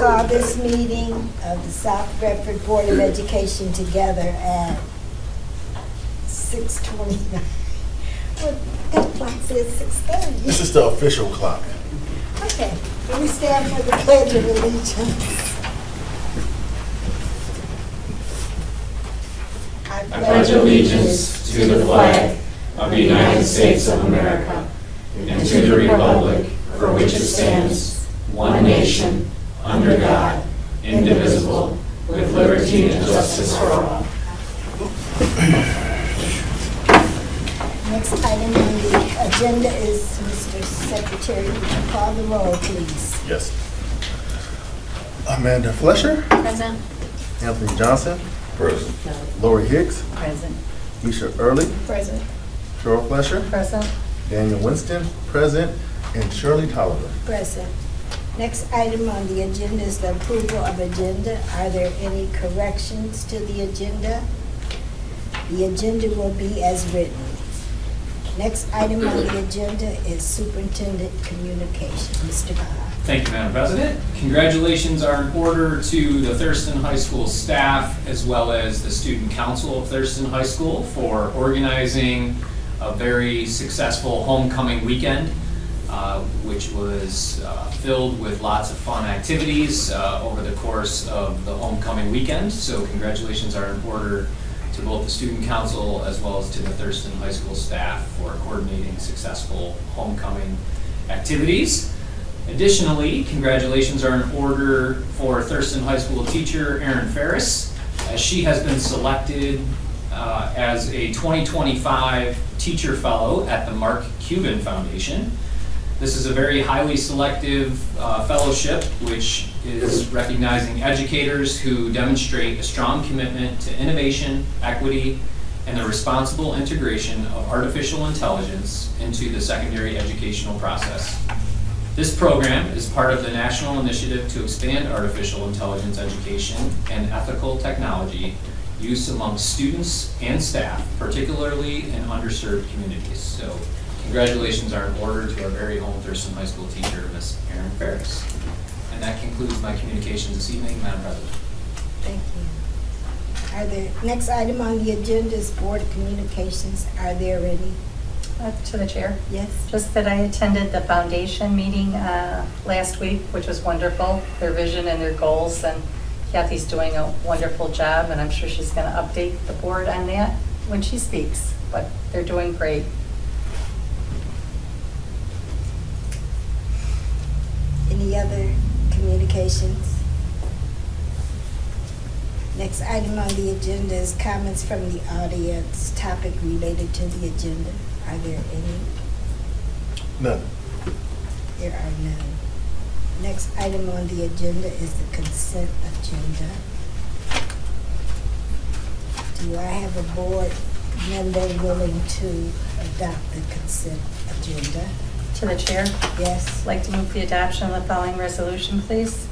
call this meeting of the South Bedford Board of Education together at 6:29. Well, that clock says 6:30. This is the official clock. Okay, can we stand for the Pledge of Allegiance? I pledge allegiance to the flag of the United States of America and to the republic for which it stands, one nation, under God, indivisible, with liberty and justice for all. Next item on the agenda is, Mr. Secretary, would you call the roll, please? Yes. Amanda Flesher, Present. Anthony Johnson, Present. Lori Hicks, Present. Misha Early, Present. Cheryl Flesher, Present. Daniel Winston, present, and Shirley Tolliver. Present. Next item on the agenda is the approval of agenda. Are there any corrections to the agenda? The agenda will be as written. Next item on the agenda is superintendent communication. Mr. Baha. Thank you, Madam President. Congratulations are in order to the Thurston High School staff as well as the Student Council of Thurston High School for organizing a very successful homecoming weekend, which was filled with lots of fun activities over the course of the homecoming weekend. So congratulations are in order to both the Student Council as well as to the Thurston High School staff for coordinating successful homecoming activities. Additionally, congratulations are in order for Thurston High School teacher Erin Ferris, as she has been selected as a 2025 Teacher Fellow at the Mark Cuban Foundation. This is a very highly selective fellowship, which is recognizing educators who demonstrate a strong commitment to innovation, equity, and the responsible integration of artificial intelligence into the secondary educational process. This program is part of the national initiative to expand artificial intelligence education and ethical technology use among students and staff, particularly in underserved communities. So congratulations are in order to our very own Thurston High School teacher, Ms. Erin Ferris. And that concludes my communications this evening, Madam President. Thank you. Are there, next item on the agenda is Board of Communications. Are there any? To the chair. Yes? Just that I attended the foundation meeting last week, which was wonderful, their vision and their goals, and Kathy's doing a wonderful job, and I'm sure she's going to update the board on that when she speaks, but they're doing great. Any other communications? Next item on the agenda is comments from the audience, topic related to the agenda. Are there any? None. There are none. Next item on the agenda is the consent agenda. Do I have a board member willing to adopt the consent agenda? To the chair, Yes? I'd like to move the adoption of the following resolution, please.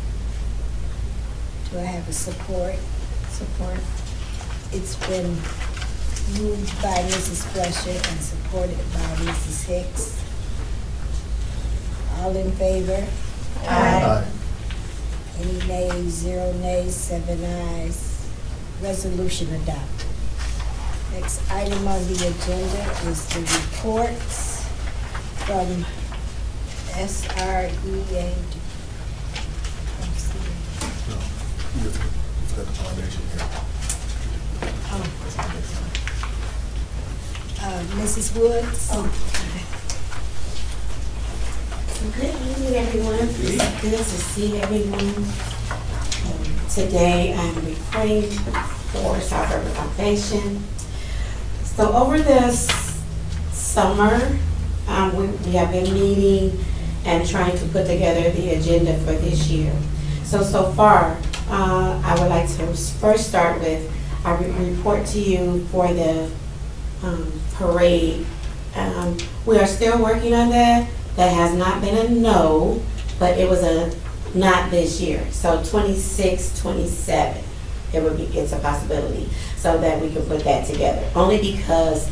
Do I have a support? Support. It's been moved by Mrs. Fletcher and supported by Mrs. Hicks. All in favor? Aye. Any nays? 0 nays, 7 ayes. Resolution adopted. Next item on the agenda is the reports from SREA. No. You've got the foundation here. Mrs. Woods? Good evening, everyone. It's good to see everyone. Today, I'm reporting for South River Foundation. So over this summer, we have been meeting and trying to put together the agenda for this year. So far, I would like to first start with, I report to you for the parade. We are still working on that. That has not been a no, but it was a not this year. So 26, 27, it's a possibility, so that we can put that together. Only because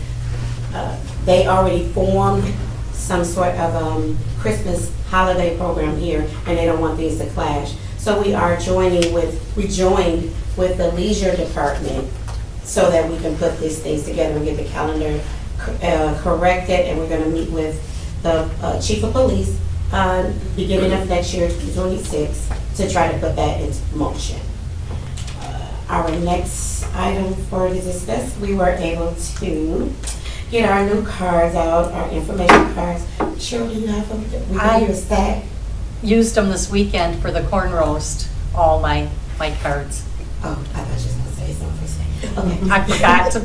they already formed some sort of Christmas holiday program here, and they don't want these to clash. So we are we joined with the leisure department so that we can put these things together and get the calendar corrected. And we're gonna meet with the chief of police beginning of next year, 26, to try to put that into motion. Our next item for to discuss, we were able to get our new cards out, our information cards. Cheryl, do you have them? We I- gave you a stack. Used them this weekend for the corn roast, all my cards. Oh, I thought you was gonna say something for a second. I Okay. forgot to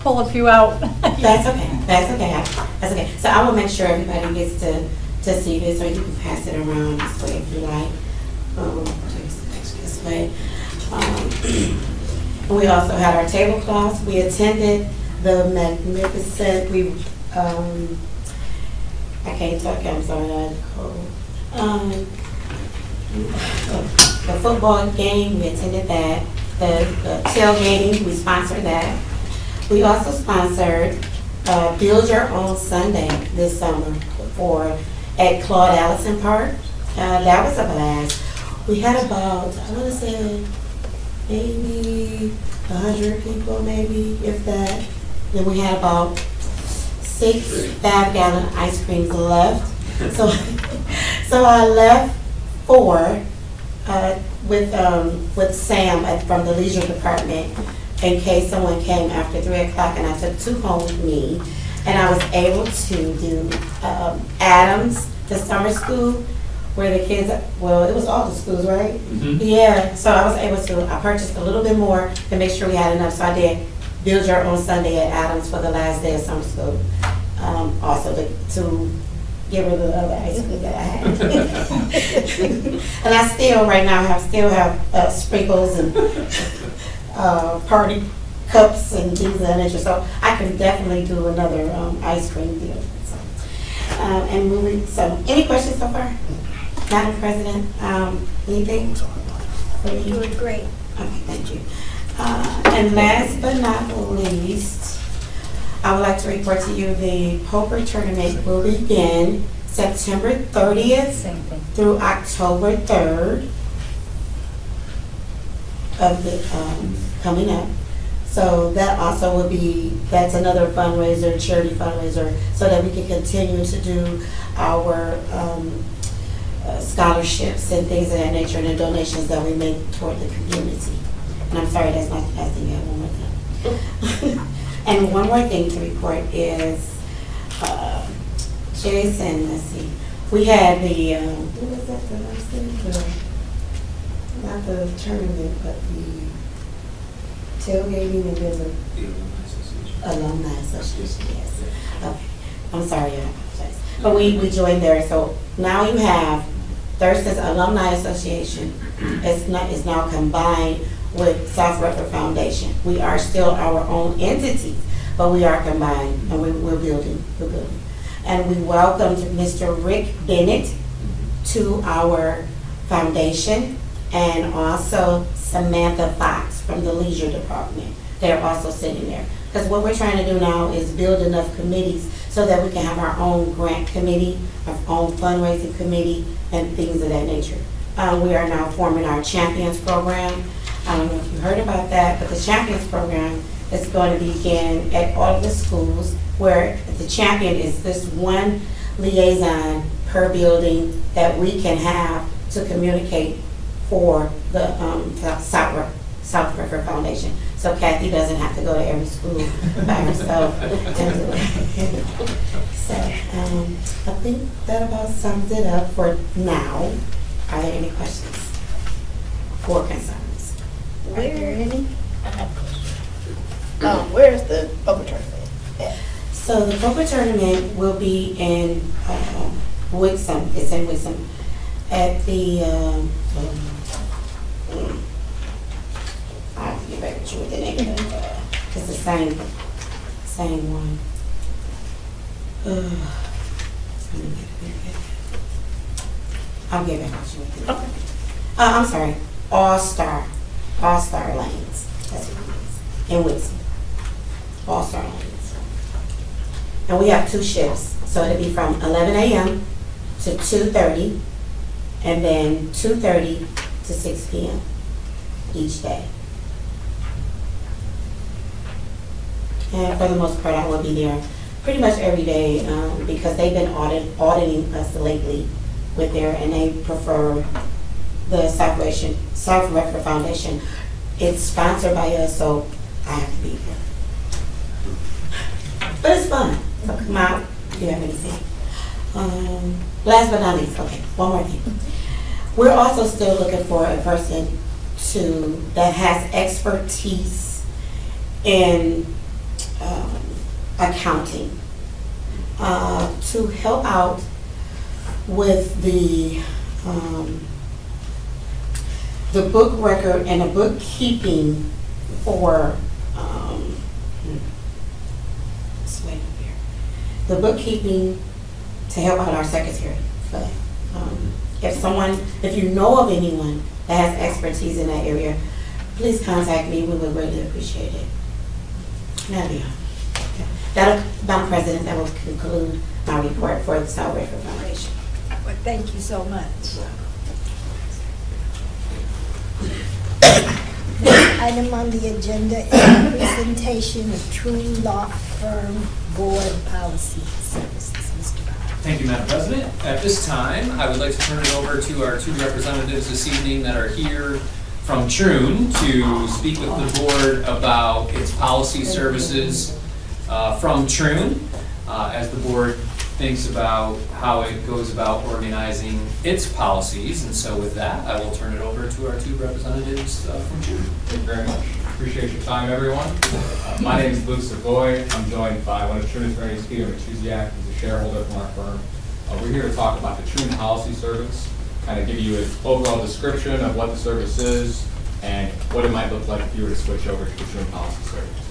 pull a few out. That's okay, that's okay, that's okay. So I will make sure everybody gets to see this, or you can pass it around this way if you like. Just this way. We also had our tablecloths. We attended the magnificent, I can't talk, I'm sorry, I had a cold. The football game, we attended that. The tailgating, we sponsored that. We also sponsored Build Your Own Sunday this summer at Claude Allison Park. That was a blast. We had about, I want to say, maybe 100 people, maybe, if that. Then we had about 6 5-gallon ice creams left. So I left 4 with Sam from the leisure department in case someone came after 3 o'clock, and I took 2 home with me. And I was able to do Adams, the summer school, where the kids, well, it was all the schools, right? Yeah, so I was able to, I purchased a little bit more to make sure we had enough. So I did Build Your Own Sunday at Adams for the last day of summer school. Also to get rid of the other ice cream that I had. And I still have sprinkles and party cups and things of that nature. So I can definitely do another ice cream deal. So any questions so far? Madam President, anything? You were great. Okay, thank you. And last but not least, I would like to report to you the poker tournament will begin September 30th Same thing. through October 3rd of the, coming up. So that also will be, that's another fundraiser, charity fundraiser, so that we can continue to do our scholarships and things of that nature, and the donations that we make toward the community. And I'm sorry, that's not the last thing, you have one more thing. And one more thing to report is, Jason, let's see, we had the, what was that, the last thing? Not the tournament, but the tailgating and there's a alumni association, yes. Okay, I'm sorry, I apologize. But we joined there, so now you have Thurston's Alumni Association is now combined with South Rutherford Foundation. We are still our own entities, but we are combined, and we're building. And we welcomed Mr. Rick Bennett to our foundation, and also Samantha Fox from the leisure department. They're also sitting there. Because what we're trying to do now is build enough committees so that we can have our own grant committee, our own fundraising committee, and things of that nature. We are now forming our Champions program. I don't know if you heard about that, but the Champions program is going to begin at all of the schools, where the champion is this one liaison per building that we can have to communicate for the South River Foundation. So Kathy doesn't have to go to every school by herself and do it. So I think that about sums it up for now. Are there any questions or concerns? Are there any? Where's the poker tournament at? So the poker tournament will be in Wixom. It's in Wixom at the. I have to get back with you with the name of it. It's the same one. I'll get back with you with it. Okay. I'm sorry. All Star Lanes. That's what it is. In Wixom. All Star Lanes. And we have 2 shifts. So it'll be from 11 a.m. to 2:30, and then 2:30 to to 6 p.m. each day. And for the most part, I will be there pretty much every day because they've been auditing us lately with and they prefer the South Redford Foundation. It's sponsored by us, so I have to be here. But it's fun. So come out if you have anything. Last but not least, okay, one more thing. We're also still looking for a person that has expertise in accounting to help out with the book record and the bookkeeping for the bookkeeping to help out our secretary. But if you know of anyone that has expertise in that area, please contact me. We would really appreciate it. That'll be all. Madam President, that will conclude my report for the South Redford Foundation. Well, thank you so much. Next item on the agenda is a presentation of True Law Firm Board Policy Services. Mr. Bauer. Thank you, Madam President. At this time, I would like to turn it over to our two representatives this evening that are here from Troon to speak with the board about its policy services from Troon as the board thinks about how it goes about organizing its policies. And so with that, I will turn it over to our two representatives from Troon. Thank you very much. Appreciate your time, everyone. My name is Luke Savoy. I'm joined by one of Troon's attorneys, Peter Machuziak, who's a shareholder from our firm. We're here to talk about the Troon Policy Service, kind of give you an overall description of what the service is and what it might look like if you were to switch over to the Troon Policy Service.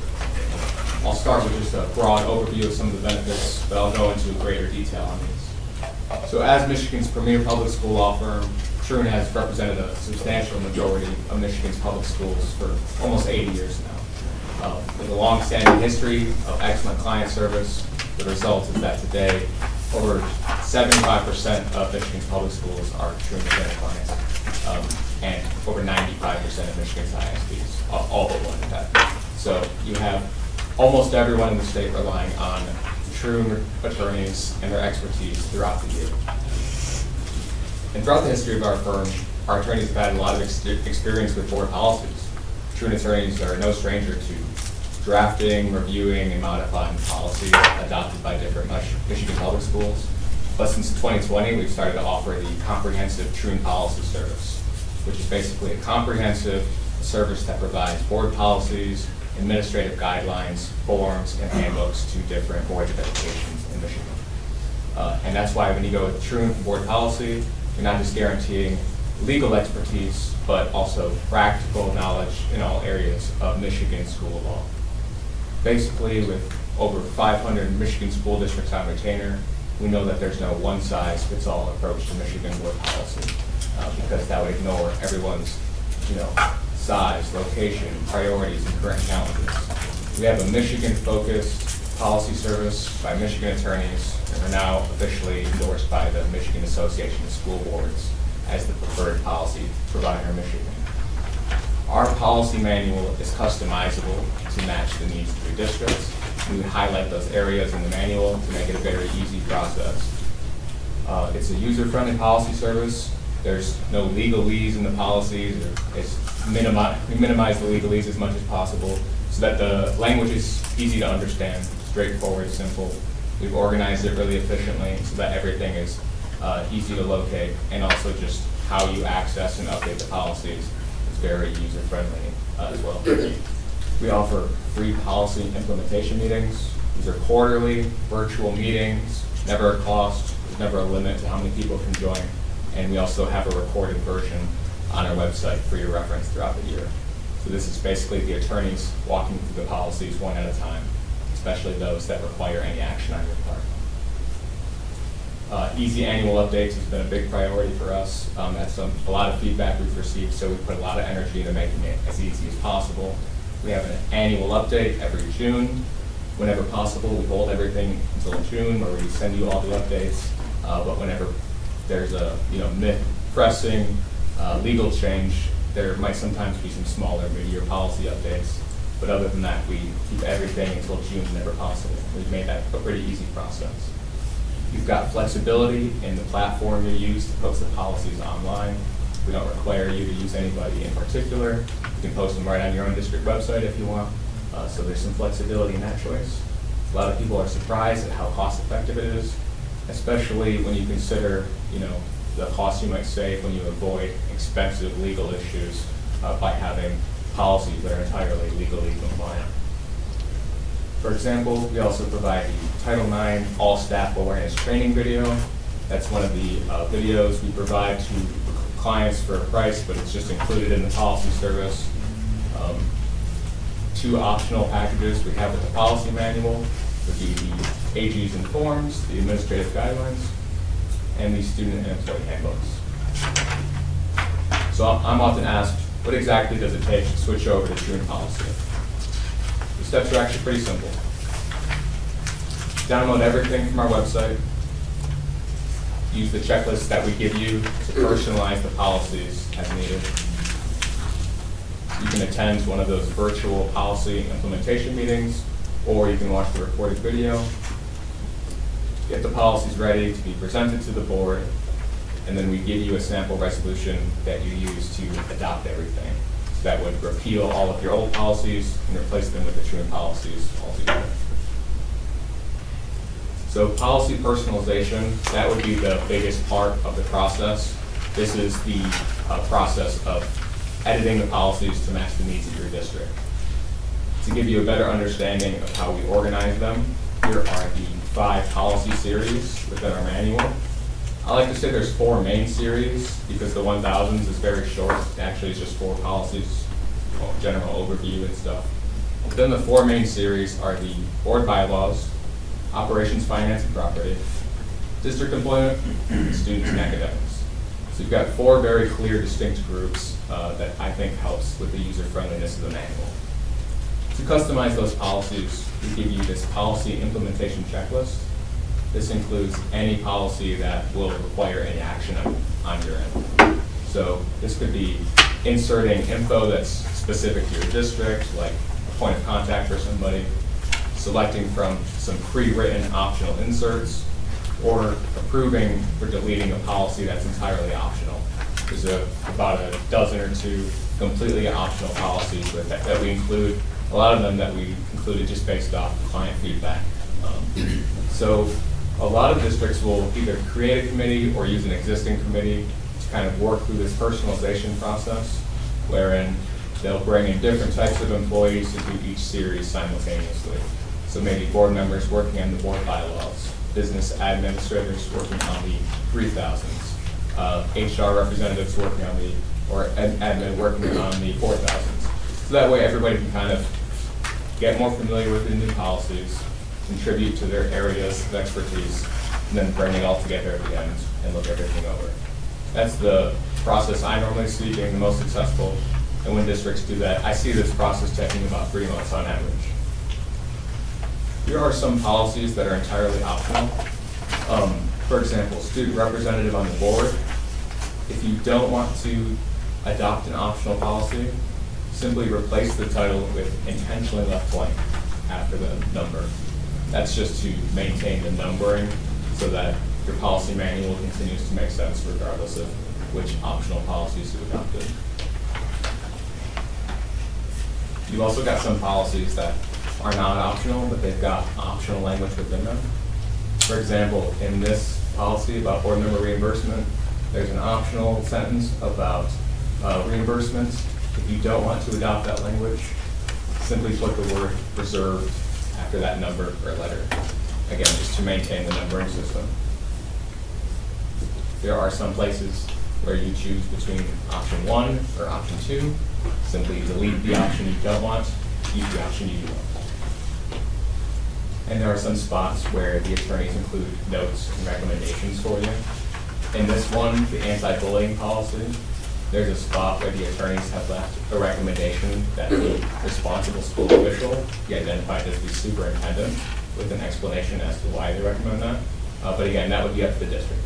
I'll start with just a broad overview of some of the benefits, but I'll go into greater detail on these. So as Michigan's premier public school law firm, Troon has represented a substantial majority of Michigan's public schools for almost 80 years now. With a long-standing history of excellent client service, the result is that today, over 75% of Michigan's public schools are Troon Center clients, and over 95% of Michigan's ISPs, all but one in fact. So you have almost everyone in the state relying on Troon attorneys and their expertise throughout the year. And throughout the history of our firm, our attorneys have had a lot of experience with board policies. Troon attorneys are no stranger to drafting, reviewing, and modifying policies adopted by different Michigan public schools. But since 2020, we've started to offer the comprehensive Troon Policy Service, which is basically a comprehensive service that provides board policies, administrative guidelines, forms, and handbooks to different boards of education in Michigan. And that's why when you go with Troon for board policy, you're not just guaranteeing legal expertise, but also practical knowledge in all areas of Michigan school law. Basically, with over 500 Michigan school districts on retainer, we know that there's no one-size-fits-all approach to Michigan board policy, because that would ignore everyone's, size, location, priorities, and current challenges. We have a Michigan-focused policy service by Michigan attorneys, and we're now officially endorsed by the Michigan Association of School Boards as the preferred policy provider in Michigan. Our policy manual is customizable to match the needs of your districts. We would highlight those areas in the manual to make it a very easy process. It's a user-friendly policy service. There's no legalese in the policies. We minimize the legalese as much as possible so that the language is easy to understand, straightforward, simple. We've organized it really efficiently so that everything is easy to locate, and also just how you access and update the policies is very user-friendly as well. We offer free policy implementation meetings. These are quarterly virtual meetings, never a cost, there's never a limit to how many people can join. And we also have a recorded version on our website for your reference throughout the year. So this is basically the attorneys walking through the policies one at a time, especially those that require any action on your part. Easy annual updates has been a big priority for us. That's a lot of feedback we've received, so we put a lot of energy into making it as easy as possible. We have an annual update every June. Whenever possible, we hold everything until June where we send you all the updates. But whenever there's a pressing Legal change, there might sometimes be some smaller mid-year policy updates, but other than that, we keep everything until June whenever possible. We've made that a pretty easy process. You've got flexibility in the platform you use to post the policies online. We don't require you to use anybody in particular. You can post them right on your own district website if you want. So there's some flexibility in that choice. A lot of people are surprised at how cost-effective it is, especially when you consider, the cost you might save when you avoid expensive legal issues by having policies that are entirely legally compliant. For example, we also provide the Title IX All Staff Awareness Training video. That's one of the videos we provide to clients for a price, but it's just included in the policy service. 2 optional packages we have with the policy manual would be the AGs and forms, the administrative guidelines, and the student and employee handbooks. So I'm often asked, what exactly does it take to switch over to Truant Policy? The steps are actually pretty simple. Download everything from our website. Use the checklist that we give you to personalize the policies as needed. You can attend one of those virtual policy implementation meetings, or you can watch the recorded video. Get the policies ready to be presented to the board, and then we give you a sample resolution that you use to adopt everything. So that would repeal all of your old policies and replace them with the Truant policies altogether. So policy personalization, that would be the biggest part of the process. This is the process of editing the policies to match the needs of your district. To give you a better understanding of how we organize them, here are the 5 policy series within our manual. I like to say there's 4 main series because the 1000s is very short. Actually, it's just 4 policies, general overview and stuff. Then the 4 main series are the board bylaws, operations, finance, and property, district employment, students, and academics. So you've got 4 very clear, distinct groups that I think helps with the user-friendliness of the manual. To customize those policies, we give you this policy implementation checklist. This includes any policy that will require any action on your end. So this could be inserting info that's specific to your district, like a point of contact for somebody, selecting from some pre-written optional inserts, or approving or deleting a policy that's entirely optional. There's about a dozen or 2 completely optional policies that we include. A lot of them that we included just based off client feedback. So a lot of districts will either create a committee or use an existing committee to kind of work through this personalization process, wherein they'll bring in different types of employees to do each series simultaneously. So maybe board members working on the board bylaws, business administrators working on the 3000s, HR representatives working on the, or admin working on the 4000s. So that way everybody can kind of get more familiar with the new policies, contribute to their areas of expertise, and then bring it all together at the end and look everything over. That's the process I normally see being the most successful. And when districts do that, I see this process taking about 3 months on average. Here are some policies that are entirely optional. For example, student representative on the board. If you don't want to adopt an optional policy, simply replace the title with intentionally left blank after the number. That's just to maintain the numbering so that your policy manual continues to make sense regardless of which optional policies you adopted. You've also got some policies that are not optional, but they've got optional language within them. For example, in this policy about board member reimbursement, there's an optional sentence about reimbursement. If you don't want to adopt that language, simply put the word reserved after that number or letter. Again, just to maintain the numbering system. There are some places where you choose between option 1 or option 2. Simply delete the option you don't want, use the option you do want. And there are some spots where the attorneys include notes and recommendations for you. In this one, the anti-bullying policy, there's a spot where the attorneys have left a recommendation that the responsible school official be identified as the superintendent with an explanation as to why they recommend that. But again, that would be up to the district.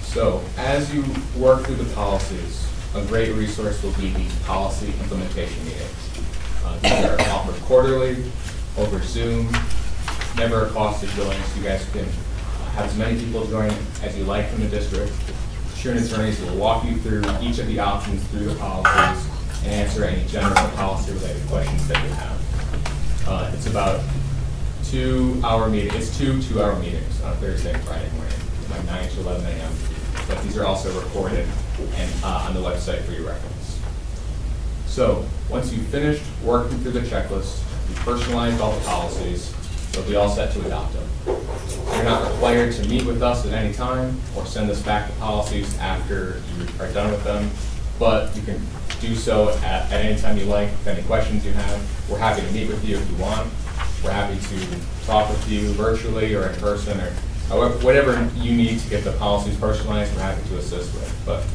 So as you work through the policies, a great resource will be these policy implementation meetings. These are offered quarterly over Zoom, never a cost to join, so you guys can have as many people join as you like from the district. Truant attorneys will walk you through each of the options through the policies and answer any general policy-related questions that you have. It's about 2-hour meeting. It's two 2-hour meetings on Thursday and Friday morning, like 9 to 11 a.m. But these are also recorded and on the website for your reference. So once you've finished working through the checklist, you've personalized all the policies, you'll be all set to adopt them. You're not required to meet with us at any time or send us back the policies after you are done with them, but you can do so at any time you like. If any questions you have, we're happy to meet with you if you want. We're happy to talk with you virtually or in person or whatever you need to get the policies personalized, we're happy to assist with. But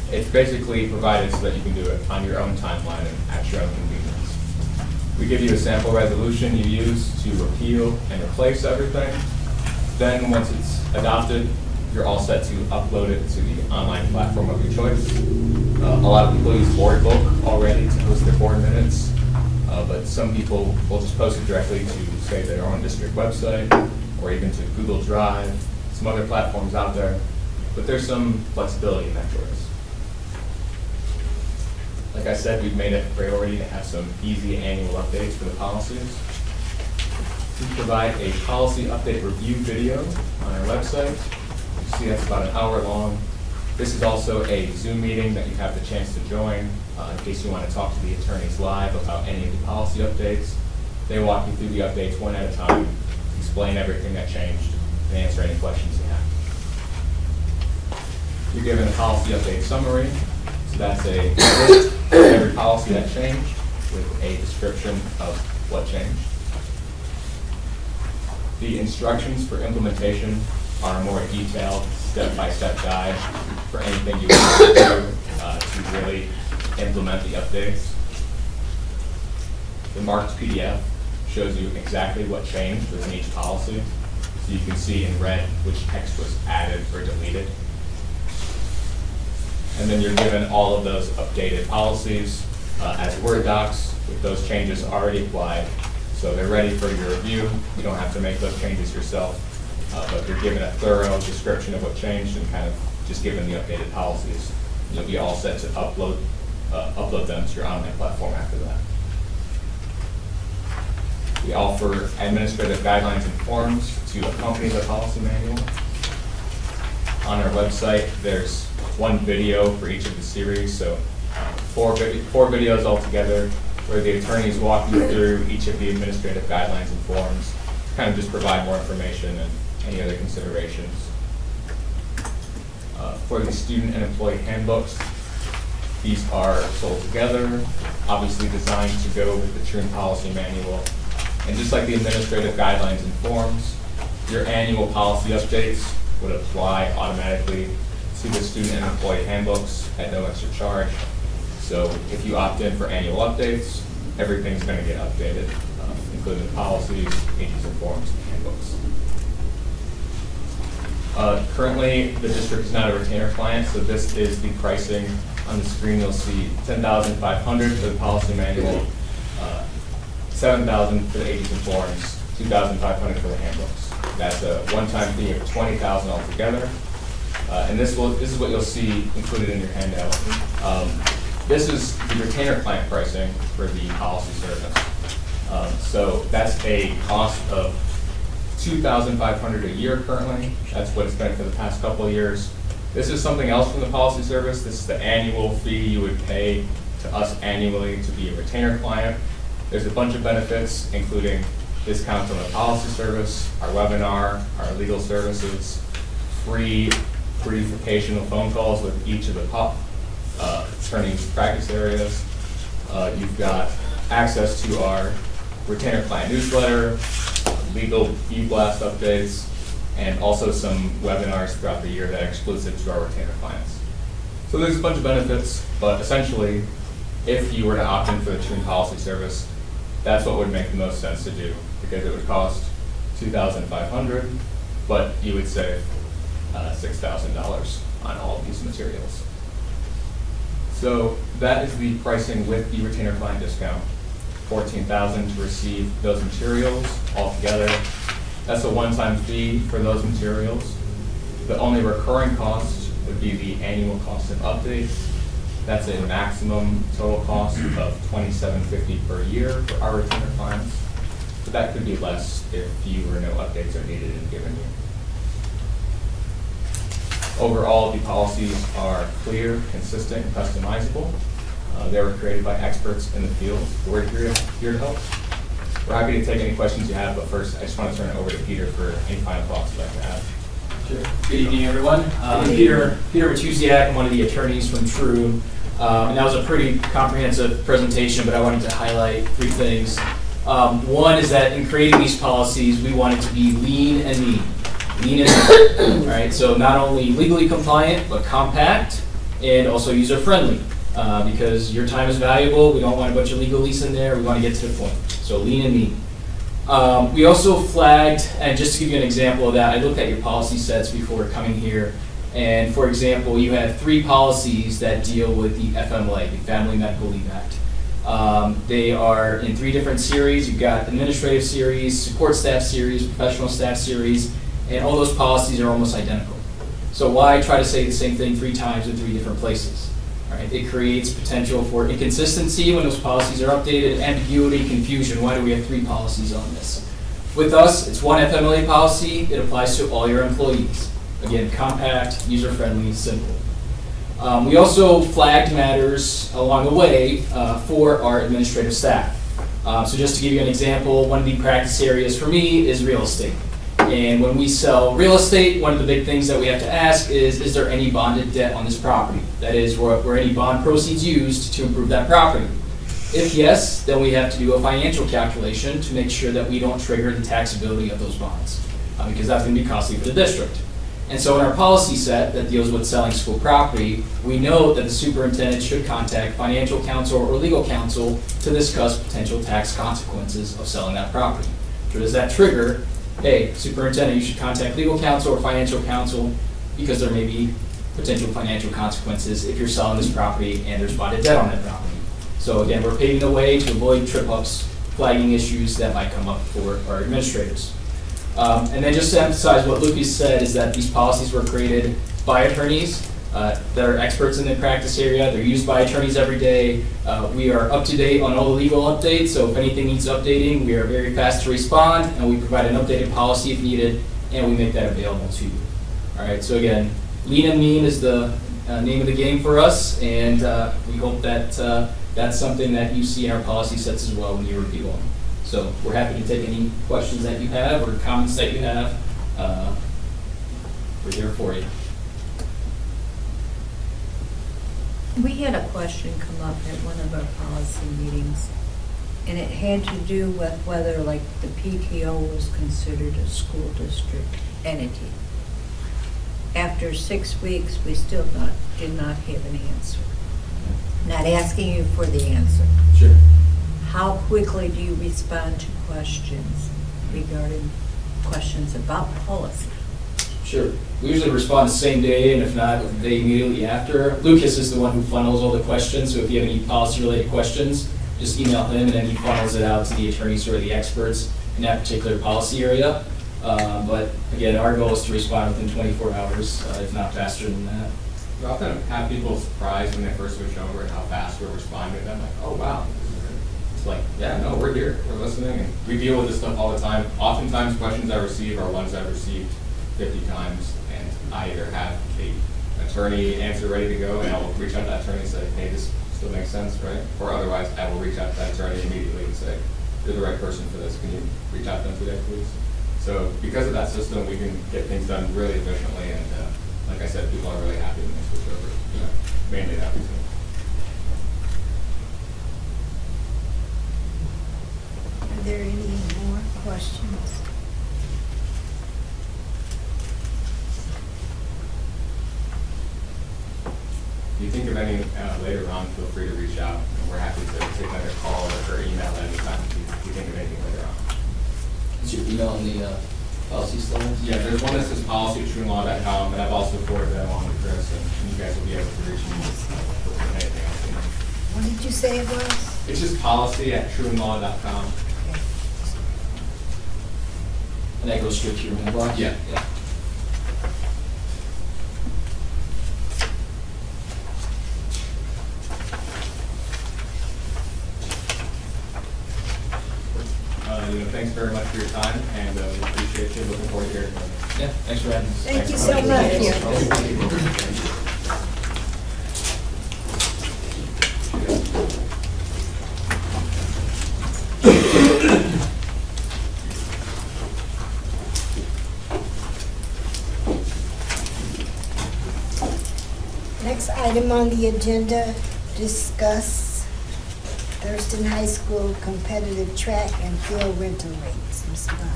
it's basically provided so that you can do it on your own timeline and at your own convenience. We give you a sample resolution you use to repeal and replace everything. Then once it's adopted, you're all set to upload it to the online platform of your choice. A lot of people use Board Book already to host their board minutes, but some people will just post it directly to, say, their own district website, or even to Google Drive, some other platforms out there. But there's some flexibility in that choice. Like I said, we've made it a priority to have some easy annual updates for the policies. We provide a policy update review video on our website. You see that's about an hour long. This is also a Zoom meeting that you have the chance to join in case you want to talk to the attorneys live about any of the policy updates. They walk you through the updates one at a time, explain everything that changed, and answer any questions you have. You're given a policy update summary. So that's a list of every policy that changed with a description of what changed. The instructions for implementation are a more detailed step-by-step guide for anything you want to do to really implement the updates. The marked PDF shows you exactly what changed within each policy, so you can see in red which text was added or deleted. And then you're given all of those updated policies as Word docs with those changes already applied. So they're ready for your review. You don't have to make those changes yourself, but you're given a thorough description of what changed and kind of just given the updated policies. You'll be all set to upload them to your online platform after that. We offer administrative guidelines and forms to accompany the policy manual. On our website, there's one video for each of the series, so four videos altogether, where the attorneys walk you through each of the administrative guidelines and forms, kind of just provide more information and any other considerations. For the student and employee handbooks, these are sold together, obviously designed to go with the Truant Policy Manual. And just like the administrative guidelines and forms, your annual policy updates would apply automatically to the student and employee handbooks at no extra charge. So if you opt in for annual updates, everything's going to get updated, including the policies, pages and forms, and handbooks. Currently, the district is not a retainer client, so this is the pricing. On the screen, you'll see $10,500 for the policy manual, $7,000 for the pages and forms, $2,500 for the handbooks. That's a one-time fee of $20,000 altogether. And this is what you'll see included in your handout. This is the retainer client pricing for the policy service. So that's a cost of $2,500 a year currently. That's what it's been for the past couple of years. This is something else from the policy service. This is the annual fee you would pay to us annually to be a retainer client. There's a bunch of benefits, including discounts on the policy service, our webinar, our legal services, free occasional phone calls with each of the attorney's practice areas. You've got access to our retainer client newsletter, legal e-blast updates, and also some webinars throughout the year that are exclusive to our retainer clients. So there's a bunch of benefits, but essentially, if you were to opt in for the Truant Policy Service, that's what would make the most sense to do, because it would cost $2,500, but you would save $6,000 on all of these materials. So that is the pricing with the retainer client discount. $14,000 to receive those materials altogether. That's a one-time fee for those materials. The only recurring cost would be the annual cost of update. That's a maximum total cost of $27.50 per year for our retainer clients. But that could be less if few or no updates are needed in a given year. Overall, the policies are clear, consistent, and customizable. They were created by experts in the field. We're here to help. We're happy to take any questions you have, but first, I just want to turn it over to Peter for any final thoughts you'd like to add. Good evening, everyone. Peter Matusiak, I'm one of the attorneys from True. And that was a pretty comprehensive presentation, but I wanted to highlight 3 things. One is that in creating these policies, we want it to be lean and mean. Lean and mean. All right, so not only legally compliant, but compact and also user-friendly. Because your time is valuable, we don't want a bunch of legalese in there, we want to get to the point. So lean and mean. We also flagged, and just to give you an example of that, I looked at your policy sets before coming here, and for example, you have 3 policies that deal with the FMLA, the Family Medical Leave Act. They are in 3 different series. You've got administrative series, support staff series, professional staff series, and all those policies are almost identical. So why try to say the same thing 3 times in 3 different places? All right, it creates potential for inconsistency when those policies are updated, ambiguity, confusion. Why do we have 3 policies on this? With us, it's one FMLA policy. It applies to all your employees. Again, compact, user-friendly, simple. We also flagged matters along the way for our administrative staff. So just to give you an example, one of the practice areas for me is real estate. And when we sell real estate, one of the big things that we have to ask is there any bonded debt on this property? That is, were any bond proceeds used to improve that property? If yes, then we have to do a financial calculation to make sure that we don't trigger the taxability of those bonds, because that's going to be costly for the district. And so in our policy set that deals with selling school property, we know that the superintendent should contact financial counsel or legal counsel to discuss potential tax consequences of selling that property. So does that trigger, hey, superintendent, you should contact legal counsel or financial counsel because there may be potential financial consequences if you're selling this property and there's bonded debt on that property. So again, we're paving the way to avoid trip-ups, flagging issues that might come up for our administrators. And then just to emphasize what Lucas said is that these policies were created by attorneys that are experts in the practice area. They're used by attorneys every day. We are up to date on all the legal updates, so if anything needs updating, we are very fast to respond, and we provide an updated policy if needed, and we make that available to you. All right, so again, lean and mean is the name of the game for us, and we hope that that's something that you see in our policy sets as well when you review them. So we're happy to take any questions that you have or comments that you have. We're here for you. We had a question come up at one of our policy meetings, and it had to do with whether, like, the PTO was considered a school district entity. After 6 weeks, we still did not have an answer. Not asking you for the answer. Sure. How quickly do you respond to questions regarding questions about policy? Sure. We usually respond the same day, and if not, the day immediately after. Lucas is the one who funnels all the questions, so if you have any policy-related questions, just email him, and then he funnels it out to the attorneys who are the experts in that particular policy area. But again, our goal is to respond within 24 hours, if not faster than that. We often have people surprised when they first switch over and how fast we're responding to them. Like, oh wow, it's like, yeah, no, we're here, we're listening, and we deal with this stuff all the time. Oftentimes, questions I receive are ones I've received 50 times, and I either have a attorney answer ready to go, and I will reach out to that attorney and say, hey, this still makes sense, right? Or otherwise, I will reach out to that attorney immediately and say, you're the right person for this. Can you reach out to them today, please? So because of that system, we can get things done really efficiently, and like I said, people are really happy when they switch over. Mainly that reason. Are there any more questions? If you think of any later on, feel free to reach out. And we're happy to take another call or email at any time if you think of anything later on. Is your email in the Policy still is? Yeah, there's one that says policy@truandlaw.com, and I've also forwarded that along to Chris, and you guys will be able to reach me with anything else you need. What did you say it was? It's just policy@truandlaw.com. And that goes straight to your mailbox? Yeah. Yeah. Thanks very much for your time, and we appreciate you. Looking forward to hearing from you. Yeah, thanks for having us. Thank you so much. Next item on the agenda, discuss Thurston High School competitive track and field rental rates. Mr. Bond.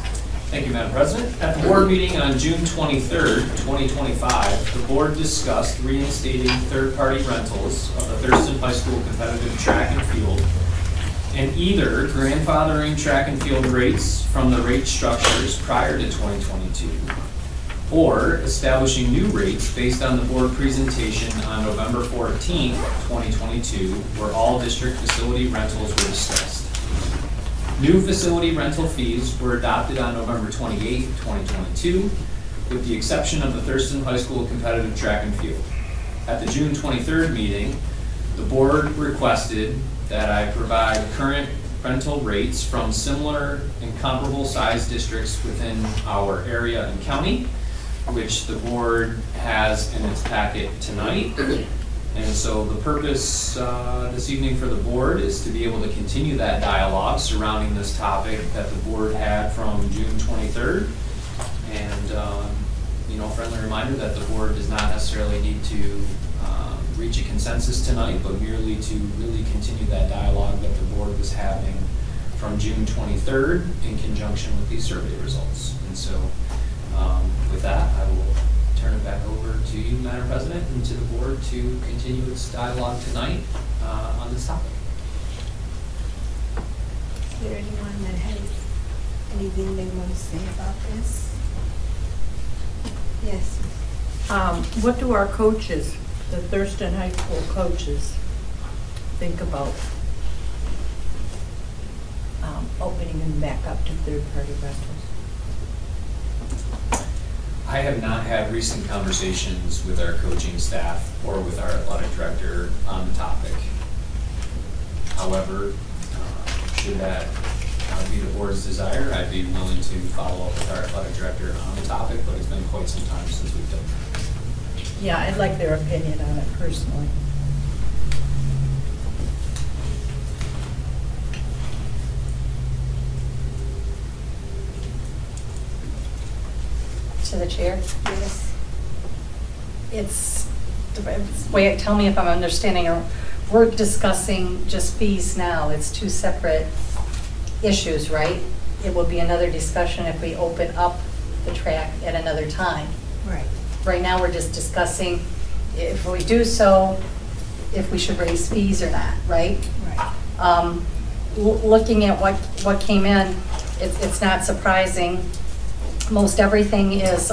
Thank you, Madam President. At the board meeting on June 23rd, 2025, the board discussed reinstating third-party rentals of the Thurston High School competitive track and field, and either grandfathering track and field rates from the rate structures prior to 2022, or establishing new rates based on the board presentation on November 14th, 2022, where all district facility rentals were discussed. New facility rental fees were adopted on November 28th, 2022, with the exception of the Thurston High School competitive track and field. At the June 23rd meeting, the board requested that I provide current rental rates from similar and comparable size districts within our area and county, which the board has in its packet tonight. And so the purpose this evening for the board is to be able to continue that dialogue surrounding this topic that the board had from June 23rd. And, friendly reminder that the board does not necessarily need to reach a consensus tonight, but merely to really continue that dialogue that the board was having from June 23rd in conjunction with these survey results. And so with that, I will turn it back over to you, Madam President, and to the board to continue its dialogue tonight on this topic. Is there anyone that has anything they want to say about this? Yes. What do our coaches, the Thurston High School coaches, think about opening them back up to third-party rentals? I have not had recent conversations with our coaching staff or with our athletic director on the topic. However, should that be the board's desire, I'd be willing to follow up with our athletic director on the topic, but it's been quite some time since we've done that. Yeah, I'd like their opinion on it personally. To the chair. Yes. It's, wait, tell me if I'm understanding, or we're discussing just fees now. It's two separate issues, right? It will be another discussion if we open up the track at another time. Right. Right now, we're just discussing if we do so, if we should raise fees or not, right? Right. Looking at what came in, it's not surprising. Most everything is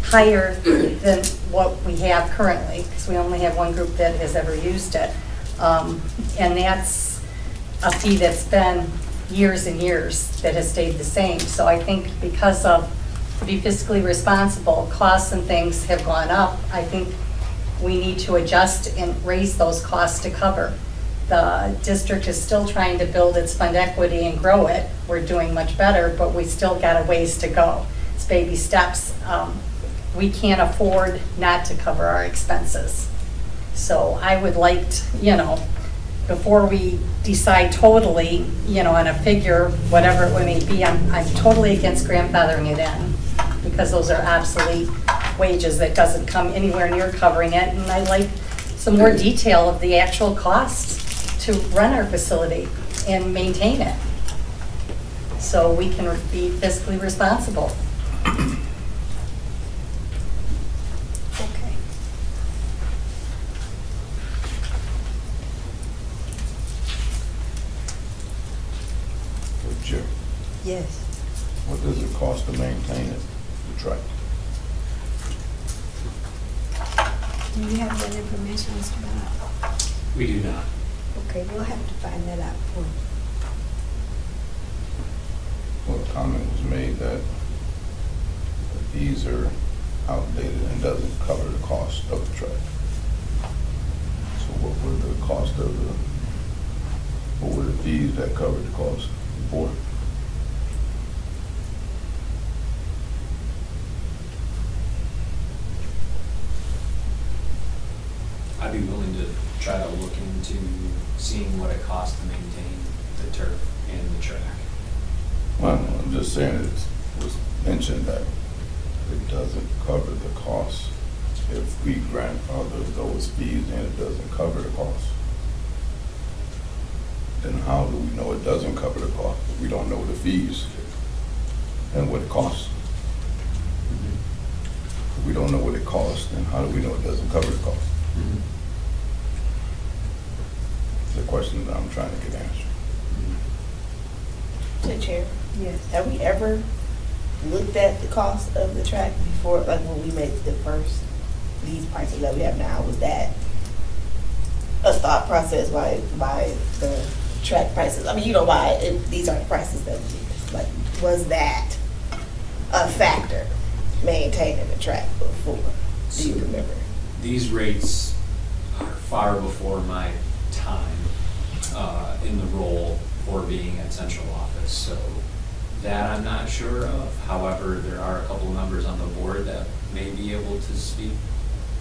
higher than what we have currently, because we only have one group that has ever used it. And that's a fee that's been years and years that has stayed the same. So I think because of, to be fiscally responsible, costs and things have gone up. I think we need to adjust and raise those costs to cover. The district is still trying to build its fund equity and grow it. We're doing much better, but we still got a ways to go. It's baby steps. We can't afford not to cover our expenses. So I would like to, before we decide totally, on a figure, whatever it may be, I'm totally against grandfathering it in, because those are obsolete wages that doesn't come anywhere near covering it. And I like some more detail of the actual costs to run our facility and maintain it, so we can be fiscally responsible. Okay. Chair. Yes. What does it cost to maintain it, the track? Do you have that information, Mr. Bob? We do not. Okay, we'll have to find that out for you. Well, a comment was made that the fees are outdated and doesn't cover the cost of the track. So what were the cost of what were the fees that covered the cost before? I'd be willing to try to look into seeing what it costs to maintain the turf and the track. Well, I'm just saying it was mentioned that it doesn't cover the cost. If we grandfather those fees and it doesn't cover the cost, then how do we know it doesn't cover the cost? We don't know the fees and what it costs. If we don't know what it costs, then how do we know it doesn't cover the cost? It's a question that I'm trying to get answered. To Chair, Yes. have we ever looked at the cost of the track before, like when we made the first, these prices that we have now, was that a thought process by the track prices? I mean, you know why, these are the prices that we use, like, was that a factor, maintaining the track before? Do you remember? These rates are far before my time in the role for being at central office, so that I'm not sure of. However, there are a couple members on the board that may be able to speak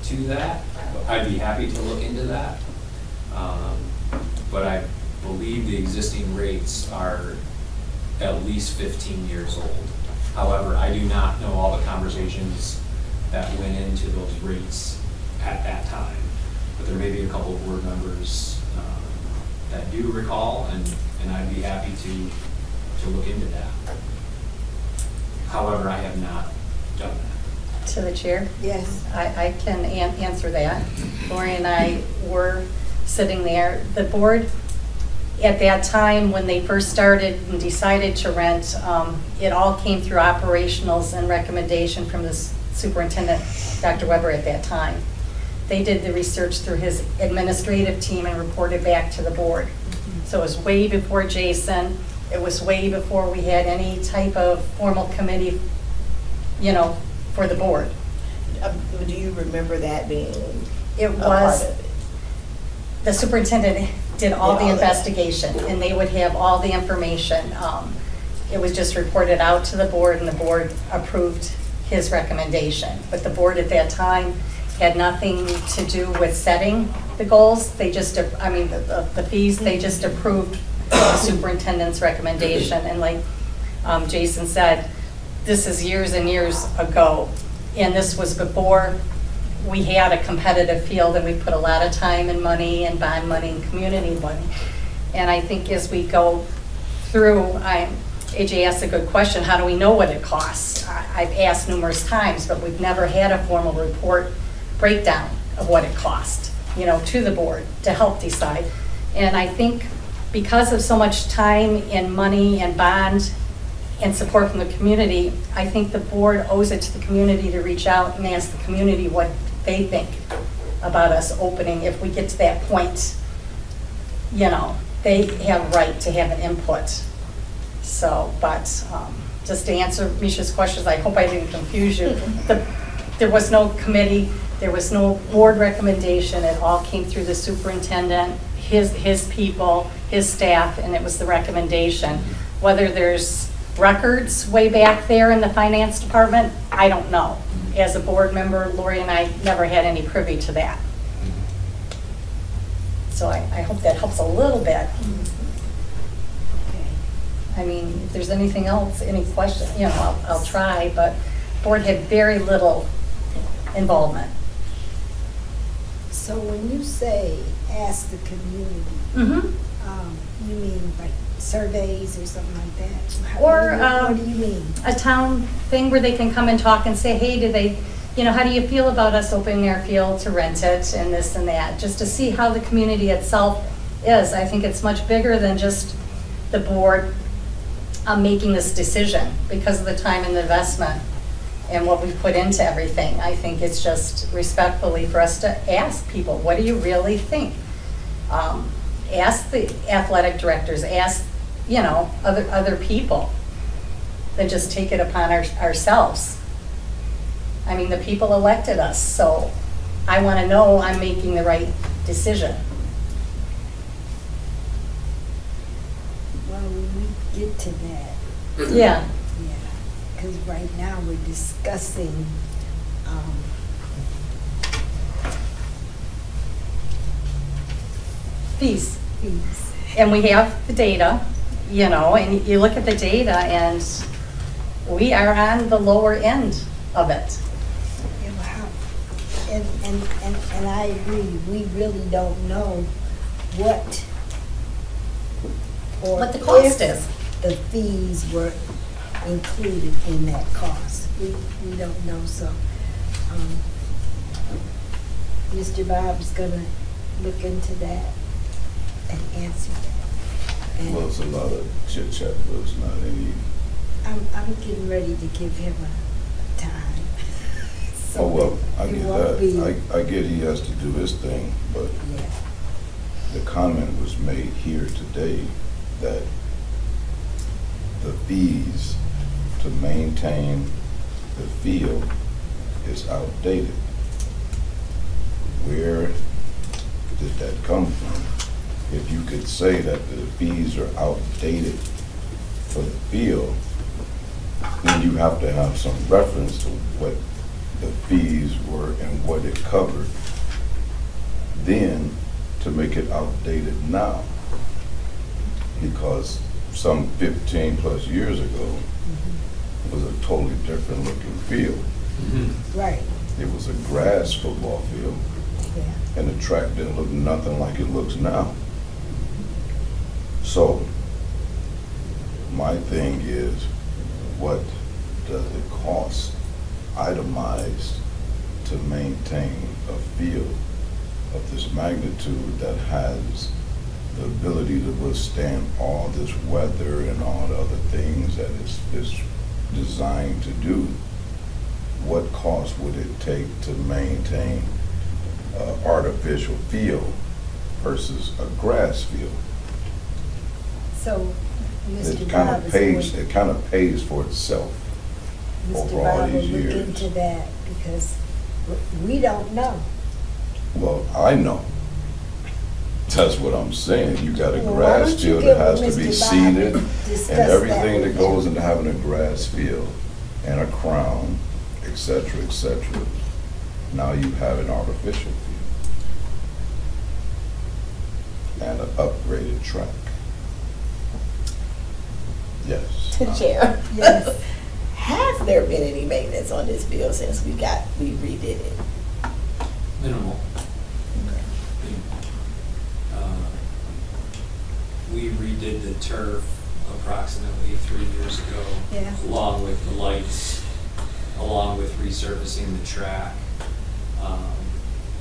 to that. I'd be happy to look into that. But I believe the existing rates are at least 15 years old. However, I do not know all the conversations that went into those rates at that time. But there may be a couple of board members that do recall, and I'd be happy to look into that. However, I have not done that. To the chair? Yes. I can answer that. Lori and I were sitting there. The board, at that time, when they first started and decided to rent, it all came through operationals and recommendation from the superintendent, Dr. Weber, at that time. They did the research through his administrative team and reported back to the board. So it was way before Jason. It was way before we had any type of formal committee, for the board. Do you remember that being It a part was, of it? the superintendent did all Did the all of that. investigation, and they would have all the information. It was just reported out to the board, and the board approved his recommendation. But the board at that time had nothing to do with setting the goals. They just, the fees, they just approved the superintendent's recommendation. And like Jason said, this is years and years ago. And this was before we had a competitive field, and we put a lot of time and money and bond money and community money. And I think as we go through, AJ asked a good question, how do we know what it costs? I've asked numerous times, but we've never had a formal report breakdown of what it cost, to the board to help decide. And I think because of so much time and money and bond and support from the community, I think the board owes it to the community to reach out and ask the community what they think about us opening. If we get to that point, they have right to have an input. So, but just to answer Misha's questions, I hope I didn't confuse you. There was no committee, there was no board recommendation. It all came through the superintendent, his people, his staff, and it was the recommendation. Whether there's records way back there in the finance department, I don't know. As a board member, Lori and I never had any privy to that. So I hope that helps a little bit. I mean, if there's anything else, any question, I'll try, but board had very little involvement. So when you say ask the community, Mm-hmm. you mean like surveys or something like that? Or, What do you mean? A town thing where they can come and talk and say, hey, how do you feel about us opening our field to rent it and this and that? Just to see how the community itself is. I think it's much bigger than just the board making this decision because of the time and the investment and what we've put into everything. I think it's just respectfully for us to ask people, what do you really think? Ask the athletic directors, ask, other people, than just take it upon ourselves. I mean, the people elected us, so I want to know I'm making the right decision. Well, when we get to that, Yeah, yeah, because right now we're discussing, fees. fees. And we have the data, and you look at the data and we are on the lower end of it. Yeah, well, how- And I agree, we really don't know what or What the cost if is. the fees were included in that cost. We don't know, so, Mr. Bob's gonna look into that and answer that. And Well, it's a lot of chit chat, but it's not any, I'm getting ready to give him a time. So oh, well, I it get won't be- that. I get he has to do his thing, but Yeah, the comment was made here today that the fees to maintain the field is outdated. Where did that come from? If you could say that the fees are outdated for the field, then you have to have some reference to what the fees were and what it covered then to make it outdated now. Because some 15 plus years ago, it was a totally different looking field. right, It was a grass football field, yeah. and the track didn't look nothing like it looks now. So, my thing is, what does it cost itemized to maintain a field of this magnitude that has the ability to withstand all this weather and all the other things that it's designed to do? What cost would it take to maintain an artificial field versus a grass field? So, Mr. It kind Bob of is pays, going, it kind of pays for itself Mr. over all Bob will these look years. into that because we don't know. Well, I know. That's what I'm saying. You got a Well, why grass don't you field get that with has to be Mr. Bob and seeded, discuss and that everything with that goes him? into having a grass field and a crown, et cetera, et cetera. Now you have an artificial field and an upgraded track. Yes. Chair. Yes. Has there been any maintenance on this field since we redid it? Minimal. We redid the turf approximately 3 years ago. Yeah. Along with the lights, along with resurfacing the track.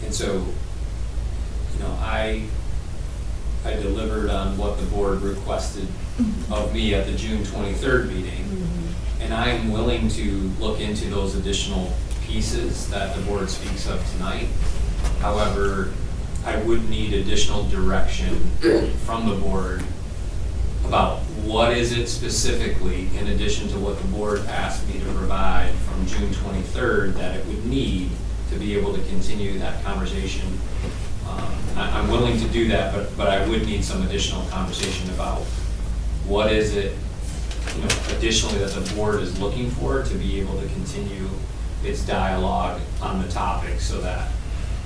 And so, I delivered on what the board requested of me at the June 23rd meeting. And I am willing to look into those additional pieces that the board speaks of tonight. However, I would need additional direction from the board about what is it specifically, in addition to what the board asked me to provide from June 23rd, that it would need to be able to continue that conversation. I'm willing to do that, but I would need some additional conversation about what is it, additionally that the board is looking for to be able to continue its dialogue on the topic, so that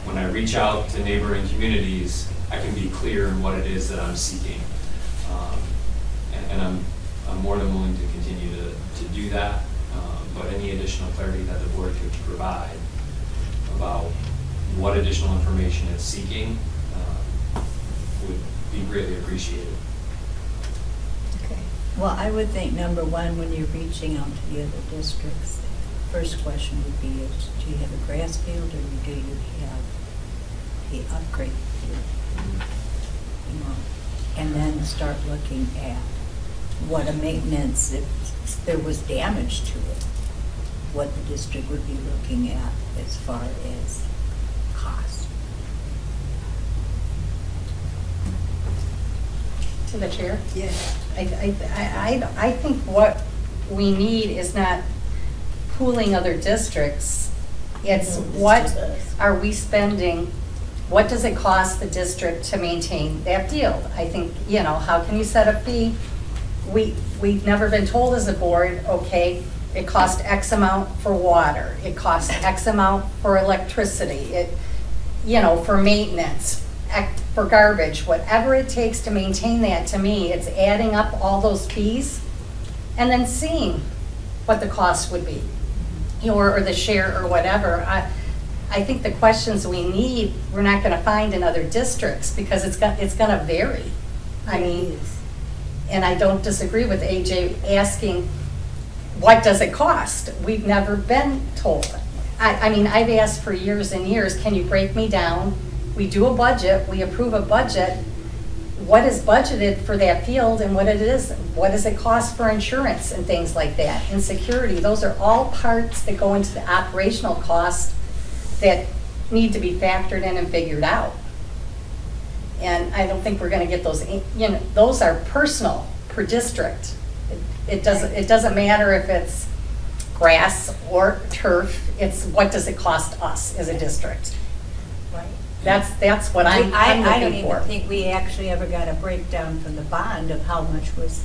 when I reach out to neighboring communities, I can be clear in what it is that I'm seeking. And I'm more than willing to continue to do that, but any additional clarity that the board could provide about what additional information it's seeking would be greatly appreciated. Okay. Well, I would think, number one, when you're reaching out to the other districts, first question would be, do you have a grass field or do you have the upgrade field? And then start looking at what a maintenance, if there was damage to it, what the district would be looking at as far as cost. To the chair? Yeah. I think what we need is not pooling other districts. It's Mhm, it's what just us. are we spending, what does it cost the district to maintain that field? I think, how can you set a fee? We've never been told as a board, okay, it costs X amount for water, it costs X amount for electricity, for maintenance, for garbage, whatever it takes to maintain that, to me, it's adding up all those fees and then seeing what the cost would be, or the share or whatever. I think the questions we need, we're not gonna find in other districts because it's gonna vary. I mean, and I don't disagree with AJ asking, what does it cost? We've never been told. I mean, I've asked for years and years, can you break me down? We do a budget, we approve a budget. What is budgeted for that field and what does it cost for insurance and things like that, and security? Those are all parts that go into the operational costs that need to be factored in and figured out. And I don't think we're gonna get those, those are personal per district. It doesn't matter if it's grass or turf, it's what does it cost us as a district? Right. That's what I'm I don't looking for. even think we actually ever got a breakdown from the bond of how much was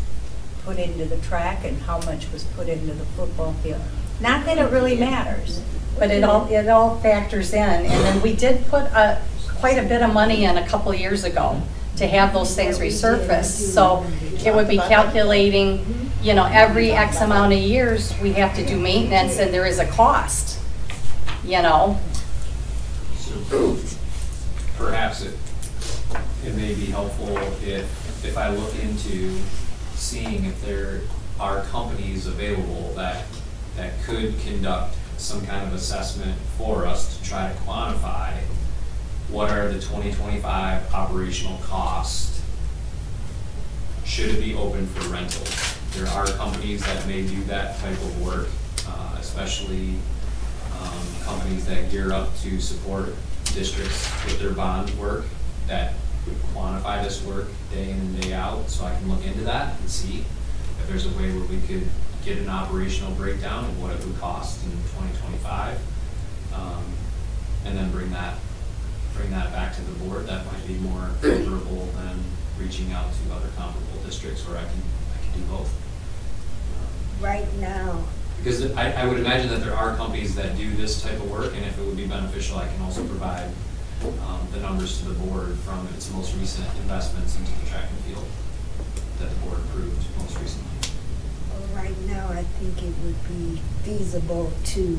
put into the track and how much was put into the football field. Not that it really matters. But it all factors in, and then we did put quite a bit of money in a couple of years ago to have those things resurfaced. So it would be calculating, every X amount of years, we have to do maintenance and there is a cost, So perhaps it may be helpful if I look into seeing if there are companies available that could conduct some kind of assessment for us to try to quantify what are the 2025 operational costs. Should it be open for rental? There are companies that may do that type of work, especially companies that gear up to support districts with their bond work that would quantify this work day in and day out. So I can look into that and see if there's a way where we could get an operational breakdown of what it would cost in 2025, and then bring that back to the board. That might be more favorable than reaching out to other comparable districts where I can do both. Right now, Because I would imagine that there are companies that do this type of work, and if it would be beneficial, I can also provide the numbers to the board from its most recent investments into the track and field that the board approved most recently. right now, I think it would be feasible to,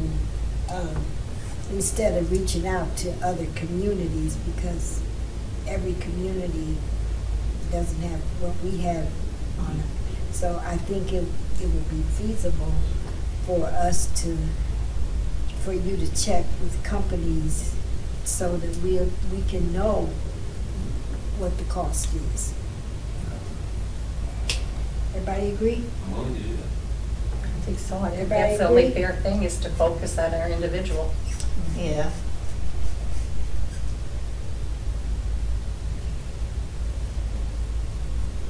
instead of reaching out to other communities, because every community doesn't have what we have on it. So I think it would be feasible for us for you to check with companies so that we can know what the cost is. Everybody agree? I'm willing to do that. I think so. I think Everybody that's the only agree? fair thing is to focus on our individual. Yeah.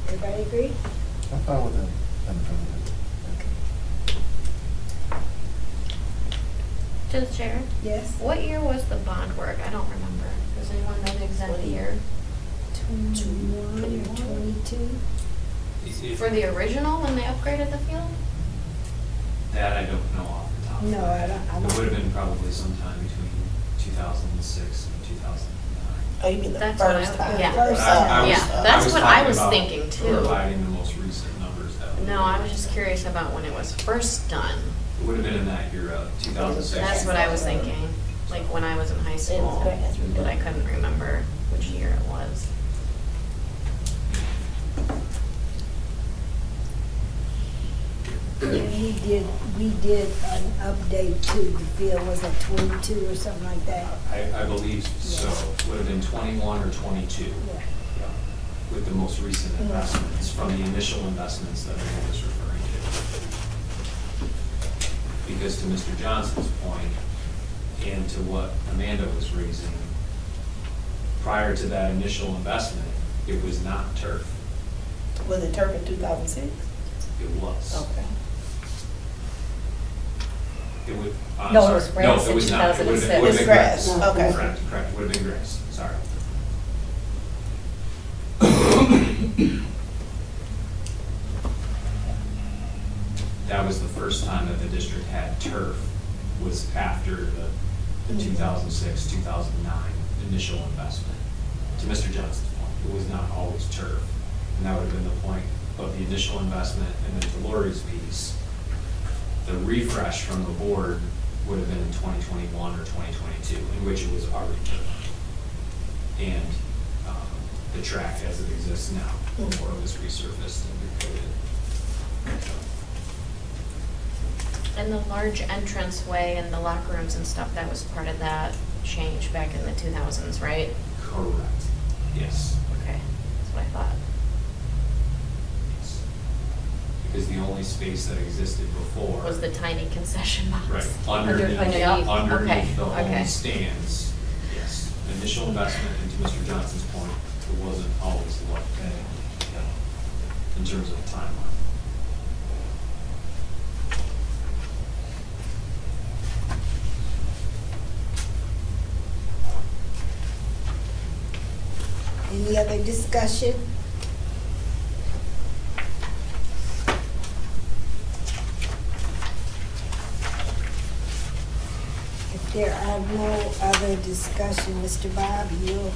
Everybody agree? I'm fine with that, Madam President. Okay. To the chair, Yes? what year was the bond work? I don't remember. Does anyone know the exact year? 21 or 22? For the original, when they upgraded the field? That I don't know off the top of No, my head. I don't- It would have been probably sometime between 2006 and 2009. Oh, you mean the That's what I- first time? yeah. First But I time. was- Yeah, that's what I talking was about thinking too. Providing the most recent numbers that. No, I was just curious about when it was first done. It would have been in that year of 2006. That's what I was thinking, like when I was in high school, but I couldn't remember which year it was. We did an update to the field, was it 22 or something like that? I believe so. Would have been 21 or 22. Yeah. with the most recent investments, from the initial investments that I was referring to. Because to Mr. Johnson's point, and to what Amanda was raising, prior to that initial investment, it was not turf. Was it turf in 2006? It was. Okay. It would, No, it was grass No, it was in not. It would've 2006. been- would've been It's grass, okay. Correct, would have been grass, sorry. That was the first time that the district had turf, was after the 2006, 2009 initial investment. To Mr. Johnson's point, it was not always turf. And that would have been the point of the initial investment. And then to Lori's piece, the refresh from the board would have been in 2021 or 2022, in which it was already turf. And the track as it exists now, before it was resurfaced and recoded. And the large entranceway and the locker rooms and stuff, that was part of that change back in the 2000s, right? Correct, yes. Okay, that's what I thought. Yes. Because the only space that existed before. Was the tiny concession box. Right, Underneath. underneath the Okay. home stands, yes. Initial investment, and to Mr. Johnson's point, it wasn't always like that, in terms of timeline. Any other discussion? If there are no other discussion, Mr. Bob, you'll,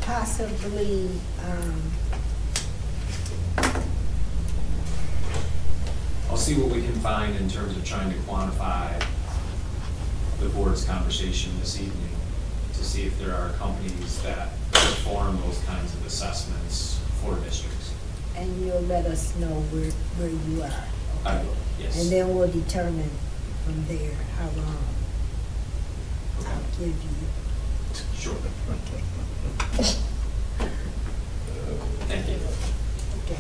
possibly, I'll see what we can find in terms of trying to quantify the board's conversation this evening, to see if there are companies that perform those kinds of assessments for districts. and you'll let us know where you are. I will, yes. And then we'll determine from there how long I'll give you. Sure. Okay. Thank you. Okay.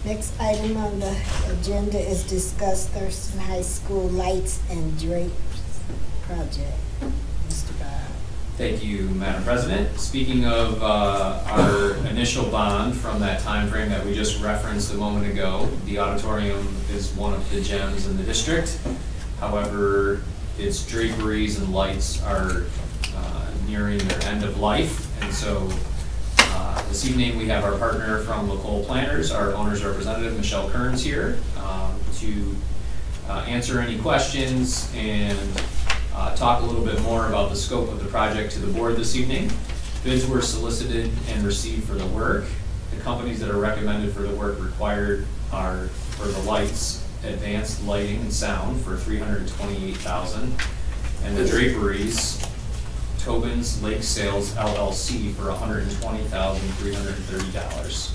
Next item on the agenda is discuss Thurston High School lights and drapes project. Mr. Bob. Thank you, Madam President. Speaking of our initial bond from that time frame that we just referenced a moment ago, the auditorium is one of the gems in the district. However, its draperies and lights are nearing their end of life, and so this evening we have our partner from Lacole Planners, our owner's representative, Michelle Kearns, here to answer any questions and talk a little bit more about the scope of the project to the board this evening. Bids were solicited and received for the work. The companies that are recommended for the work required are, for the lights, Advanced Lighting and Sound for $328,000, and the draperies, Tobin's Lake Sales LLC for $120,330.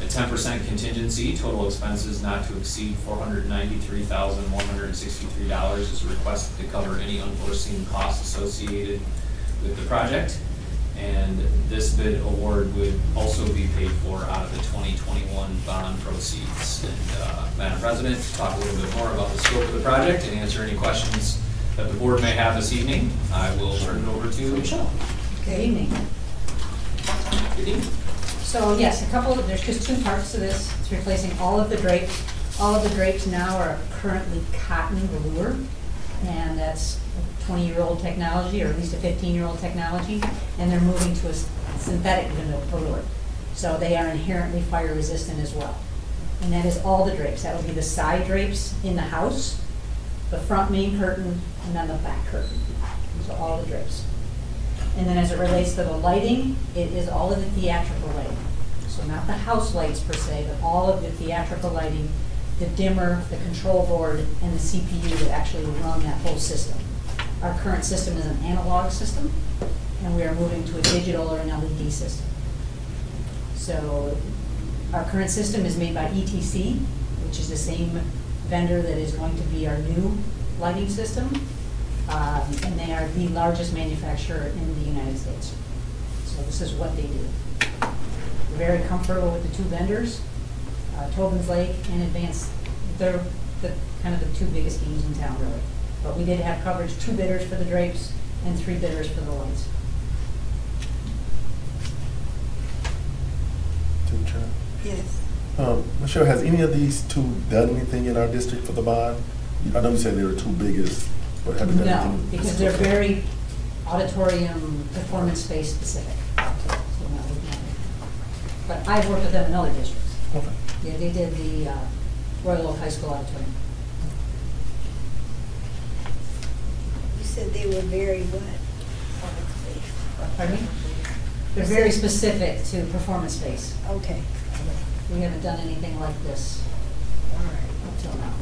A 10% contingency, total expenses not to exceed $493,163 is requested to cover any unforeseen costs associated with the project. And this bid award would also be paid for out of the 2021 bond proceeds. And Madam President, to talk a little bit more about the scope of the project and answer any questions that the board may have this evening, I will turn it over to Michelle. Good evening. Good evening. So yes, there's just two parts to this. It's replacing all of the drapes. All of the drapes now are currently cotton velour, and that's 20-year-old technology, or at least a 15-year-old technology, and they're moving to a synthetic velour. So they are inherently fire resistant as well. And that is all the drapes. That will be the side drapes in the house, the front main curtain, and then the back curtain. So all the drapes. And then as it relates to the lighting, it is all of the theatrical lighting. So not the house lights per se, but all of the theatrical lighting, the dimmer, the control board, and the CPU that actually run that whole system. Our current system is an analog system, and we are moving to a digital or an LED system. So our current system is made by ETC, which is the same vendor that is going to be our new lighting system. And they are the largest manufacturer in the United States. So this is what they do. We're very comfortable with the two vendors, Tobin's Lake and Advanced. They're kind of the two biggest games in town, really. But we did have coverage, 2 bidders for the drapes and 3 bidders for the lights. To the chair. Yes. Michelle, has any of these two done anything in our district for the bond? I know you said they were 2 biggest, but have they done No, anything? because they're very auditorium, performance space specific. So no, we've not. But I've worked with them in other districts. Okay. Yeah, they did the Royal Oak High School auditorium. You said they were very what? Pardon me? They're very specific to performance space. Okay, We haven't done anything like this all right. until now.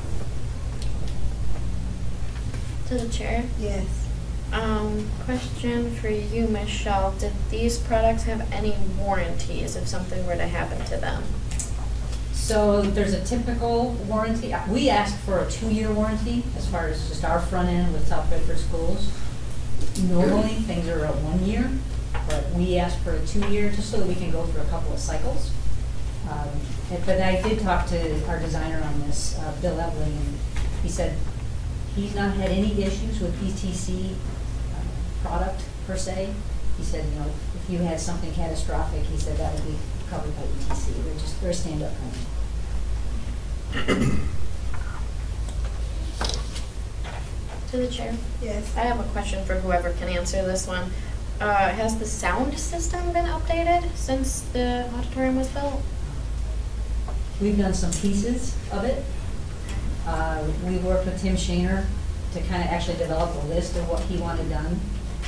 To the chair. Yes. Question for you, Michelle. Did these products have any warranties if something were to happen to them? So there's a typical warranty. We asked for a 2-year warranty as far as just our front end with South Bedford Schools. Normally, things are a 1 year, but we asked for a 2-year just so that we can go through a couple of cycles. But I did talk to our designer on this, Bill Ebling, and he said he's not had any issues with ETC product per se. He said, you know, if you had something catastrophic, he said that would be covered by ETC. They're a stand-up company. To the chair. Yes. I have a question for whoever can answer this one. Has the sound system been updated since the auditorium was built? We've done some pieces of it. We worked with Tim Shaner to kind of actually develop a list of what he wanted done.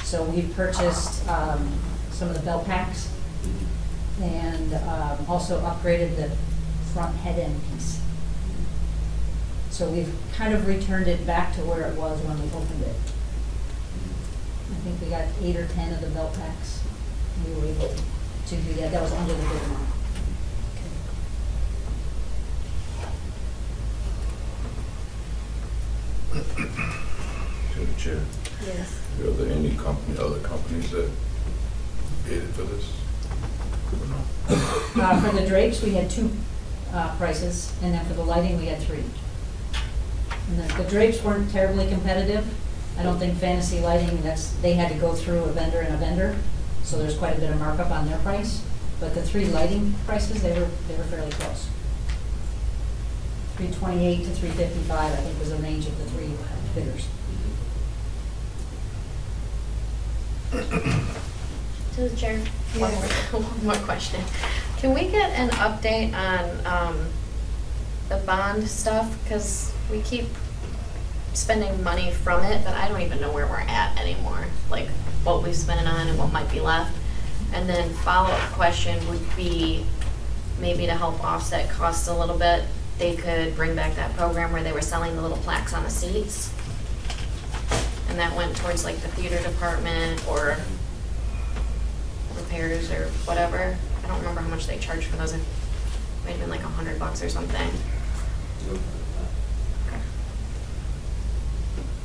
So we've purchased some of the bell packs and also upgraded the front head end piece. So we've kind of returned it back to where it was when we opened it. I think we got 8 or 10 of the bell packs. We were able to do that. That was under the bid amount. To the chair. Yes. Are there any other companies that bid for this? Or no? For the drapes, we had 2 prices, and then for the lighting, we had 3. And the drapes weren't terribly competitive. I don't think Fantasy Lighting, they had to go through a vendor and a vendor, so there's quite a bit of markup on their price. But the 3 lighting prices, they were fairly close. $328 to $355, I think, was the range of the 3 bidders. To the chair. Yes. One more question. Can we get an update on the bond stuff? Because we keep spending money from it, but I don't even know where we're at anymore, like what we've spent it on and what might be left. And then follow-up question would be, maybe to help offset costs a little bit, they could bring back that program where they were selling the little plaques on the seats. And that went towards like the theater department or repairs or whatever. I don't remember how much they charged for those. It might have been like $100 or something.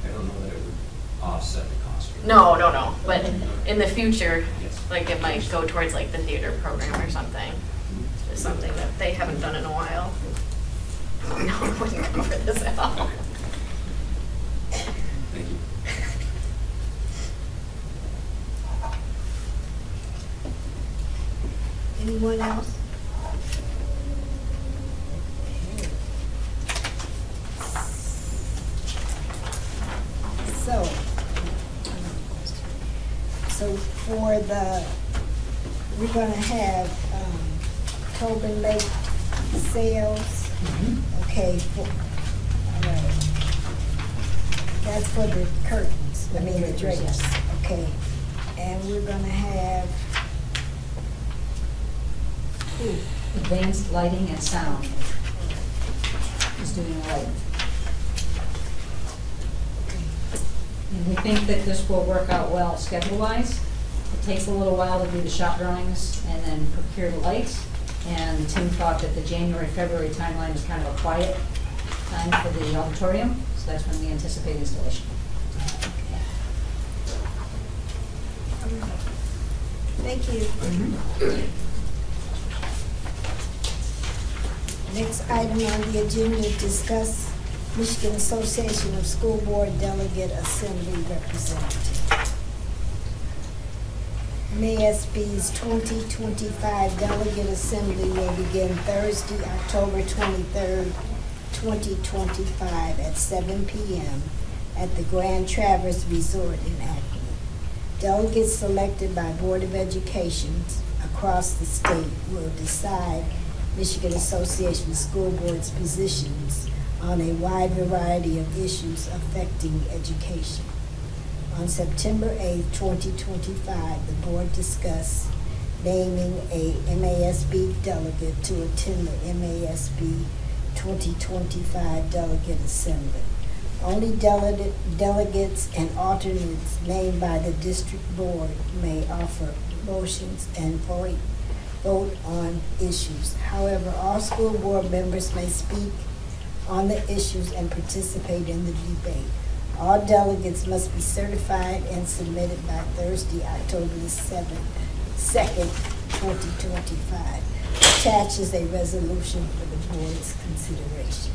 I don't know that it would offset the cost. No, but in the future, Yes. like it might go towards like the theater program or something. Just something that they haven't done in a while. No, I wouldn't cover this at all. Thank you. Anyone else? So for we're gonna have Tobin Lake sales. Okay, all right. That's for the curtains, I mean the drapes, Yes. okay. And we're gonna have, Advanced Lighting and Sound is doing lighting. And we think that this will work out well schedule-wise. It takes a little while to do the shop drawings and then procure the lights, And Tim thought that the January, February timeline is kind of a quiet time for the auditorium, so that's when we anticipate installation. Thank you. Next item on the agenda, discuss Michigan Association of School Board Delegate Assembly Representative. MASB's 2025 Delegate Assembly will begin Thursday, October 23rd, 2025 at 7 p.m. at the Grand Traverse Resort in Akron. Delegates selected by Board of Education across the state will decide Michigan Association of School Boards positions on a wide variety of issues affecting education. On September 8th, 2025, the board discussed naming a MASB delegate to attend the MASB 2025 Delegate Assembly. Only delegates and alternates named by the district board may offer motions and vote on issues. However, all school board members may speak on the issues and participate in the debate. All delegates must be certified and submitted by Thursday, October the 2nd, 2025. Attached is a resolution for the board's consideration.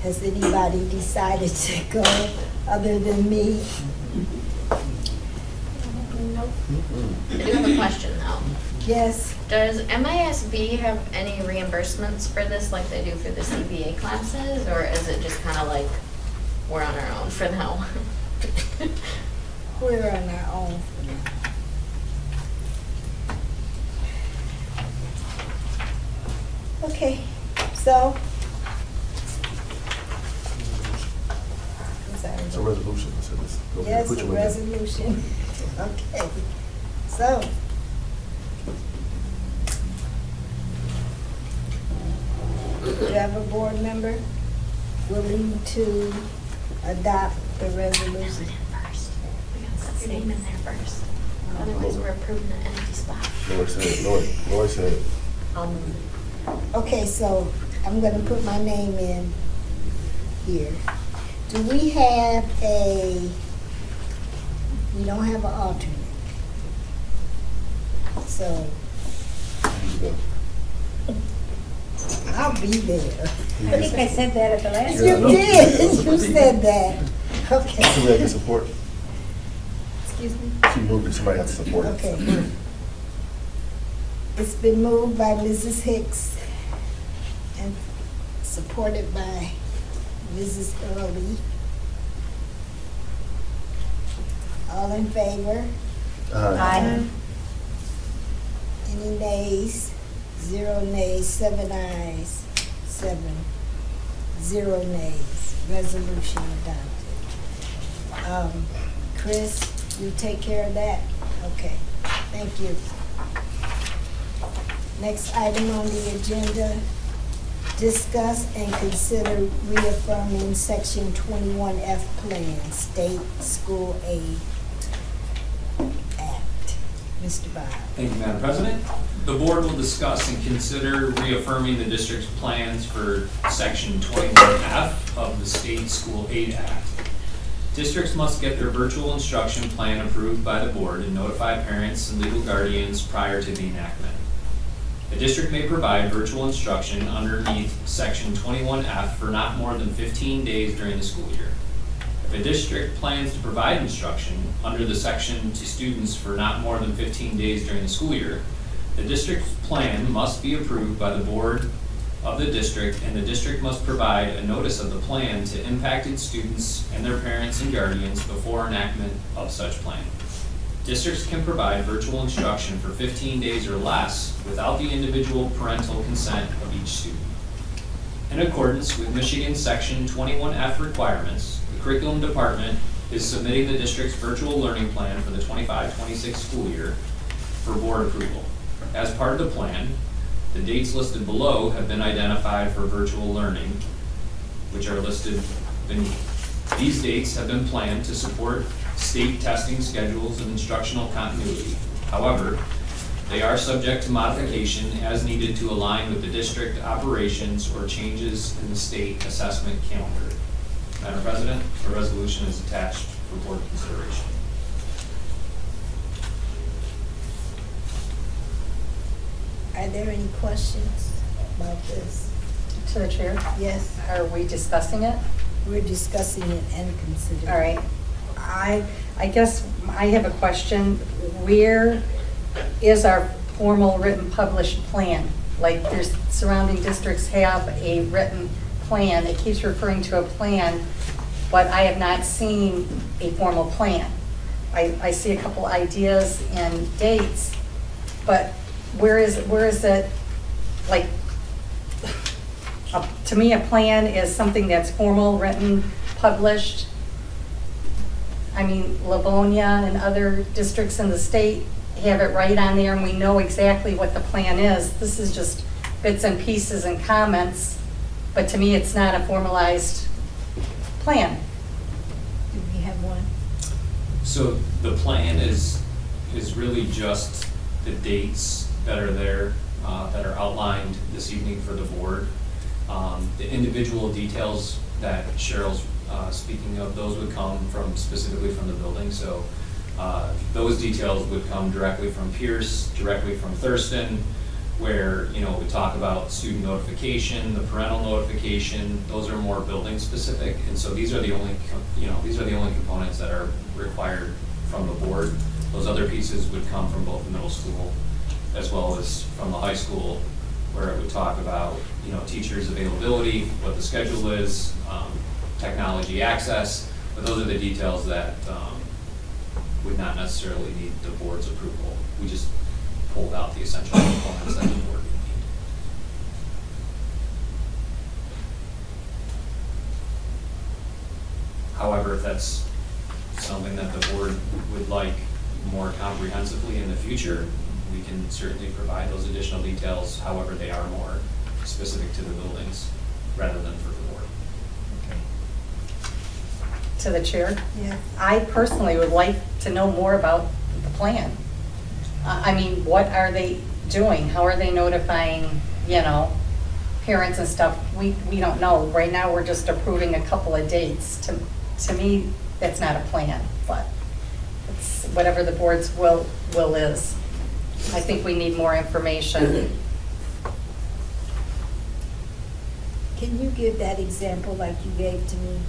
Has anybody decided to go other than me? Nope. I do have a question though. Yes. Does MASB have any reimbursements for this like they do for the CBA classes, or is it just kind of like we're on our own for now? We're on our own for now. Okay, so. I'm sorry. It's a resolution, so this. go ahead, Yes, put a your name. resolution. Okay, so. Do you have a board member willing to adopt the resolution? First, we gotta set your name in there first. Otherwise, we're approving an empty spot. Lori said, Okay, so I'm gonna put my name in here. Do we have we don't have an alternate. So I'll be there. I think I said that at the last Yeah, I know. You did, you said that. Okay. somebody has to support, Excuse me? she moved it, somebody has to support it. Okay. It's been moved by Mrs. Hicks and supported by Mrs. Early. All in favor? Aye. Any nays? 0 nays, 7 ayes, 0 nays. Resolution adopted. Chris, you take care of that? Okay, thank you. Next item on the agenda, discuss and consider reaffirming Section 21F Plan, State School Aid Act. Mr. Bob. Thank you, Madam President. The board will discuss and consider reaffirming the district's plans for Section 21F of the State School Aid Act. Districts must get their virtual instruction plan approved by the board and notify parents and legal guardians prior to the enactment. The district may provide virtual instruction underneath Section 21F for not more than 15 days during the school year. If a district plans to provide instruction under the section to students for not more than 15 days during the school year, the district's plan must be approved by the board of the district, and the district must provide a notice of the plan to impacted students and their parents and guardians before enactment of such plan. Districts can provide virtual instruction for 15 days or less without the individual parental consent of each student. In accordance with Michigan Section 21F requirements, the curriculum department is submitting the district's virtual learning plan for the 25-26 school year for board approval. As part of the plan, the dates listed below have been identified for virtual learning, which are listed beneath. These dates have been planned to support state testing schedules of instructional continuity. However, They are subject to modification as needed to align with the district operations or changes in the state assessment calendar. Madam President, a resolution is attached for board consideration. Are there any questions about this? To the chair, Yes, are we discussing it? we're discussing it and considering. All right. I guess I have a question. Where is our formal written published plan? Like, there's surrounding districts have a written plan. It keeps referring to a plan, but I have not seen a formal plan. I see a couple ideas and dates, but where is it, like, to me, a plan is something that's formal, written, published. I mean, Livonia and other districts in the state have it right on there, and we know exactly what the plan is. This is just bits and pieces and comments, but to me, it's not a formalized plan. Do we have one? So the plan is really just the dates that are there, that are outlined this evening for the board. The individual details that Cheryl's speaking of, those would come specifically from the building. So those details would come directly from Pierce, directly from Thurston, where, we talk about student notification, the parental notification, those are more building specific. And so these are the only, these are the only components that are required from the board. Those other pieces would come from both the middle school as well as from the high school, where it would talk about, teachers' availability, what the schedule is, technology access, but those are the details that would not necessarily need the board's approval. We just pulled out the essential components that the board would need. However, if that's something that the board would like more comprehensively in the future, we can certainly provide those additional details. However, they are more specific to the buildings rather than for the board. To the chair? Yeah. I personally would like to know more about the plan. I mean, what are they doing? How are they notifying, parents and stuff? We don't know. Right now, we're just approving a couple of dates. To me, that's not a plan, but it's whatever the board's will is. I think we need more information. Can you give that example like you gave to me?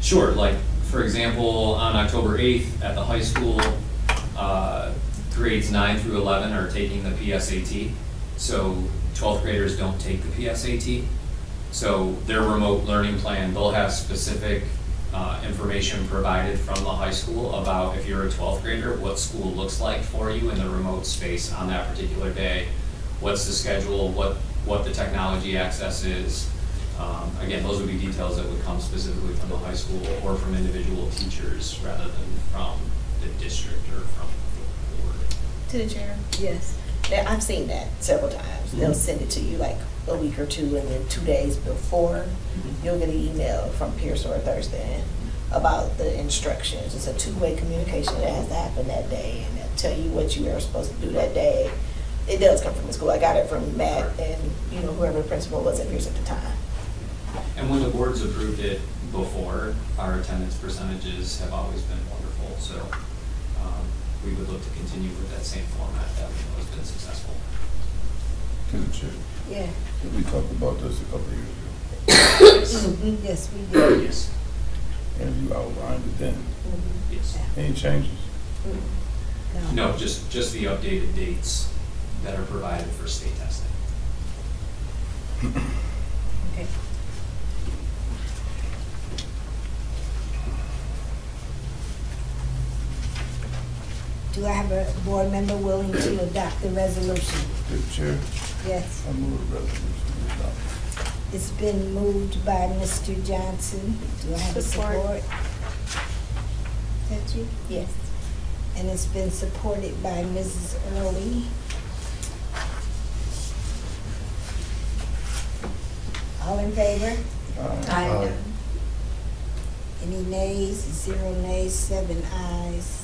Sure, like, for example, on October 8th at the high school, grades 9 through 11 are taking the PSAT. So 12th graders don't take the PSAT. So their remote learning plan, they'll have specific information provided from the high school about if you're a 12th grader, what school looks like for you in the remote space on that particular day. What's the schedule, what the technology access is. Again, those would be details that would come specifically from the high school or from individual teachers rather than from the district or from the board. To the chair. Yes. Now, I've seen that several times. They'll send it to you like a week or two, and then 2 days before, you'll get an email from Pierce or Thurston about the instructions. It's a two-way communication that has to happen that day, and they'll tell you what you are supposed to do that day. It does come from the school. I got it from Matt and, whoever the principal was at Pierce at the time. And when the board's approved it before, our attendance percentages have always been wonderful. So we would look to continue with that same format that we know has been successful. To the chair. Yeah. We talked about this a couple of years ago, Yes, we did. Yes, and you outlined it then. yes. Any changes? No, just the updated dates that are provided for state testing. Okay. Do I have a board member willing to adopt the resolution? To the chair, Yes. I move the resolution to adopt. It's been moved by Mr. Johnson. Do I have a support? That you? Yes. And it's been supported by Mrs. Early. All in favor? Aye. Any nays? 0 nays, 7 ayes.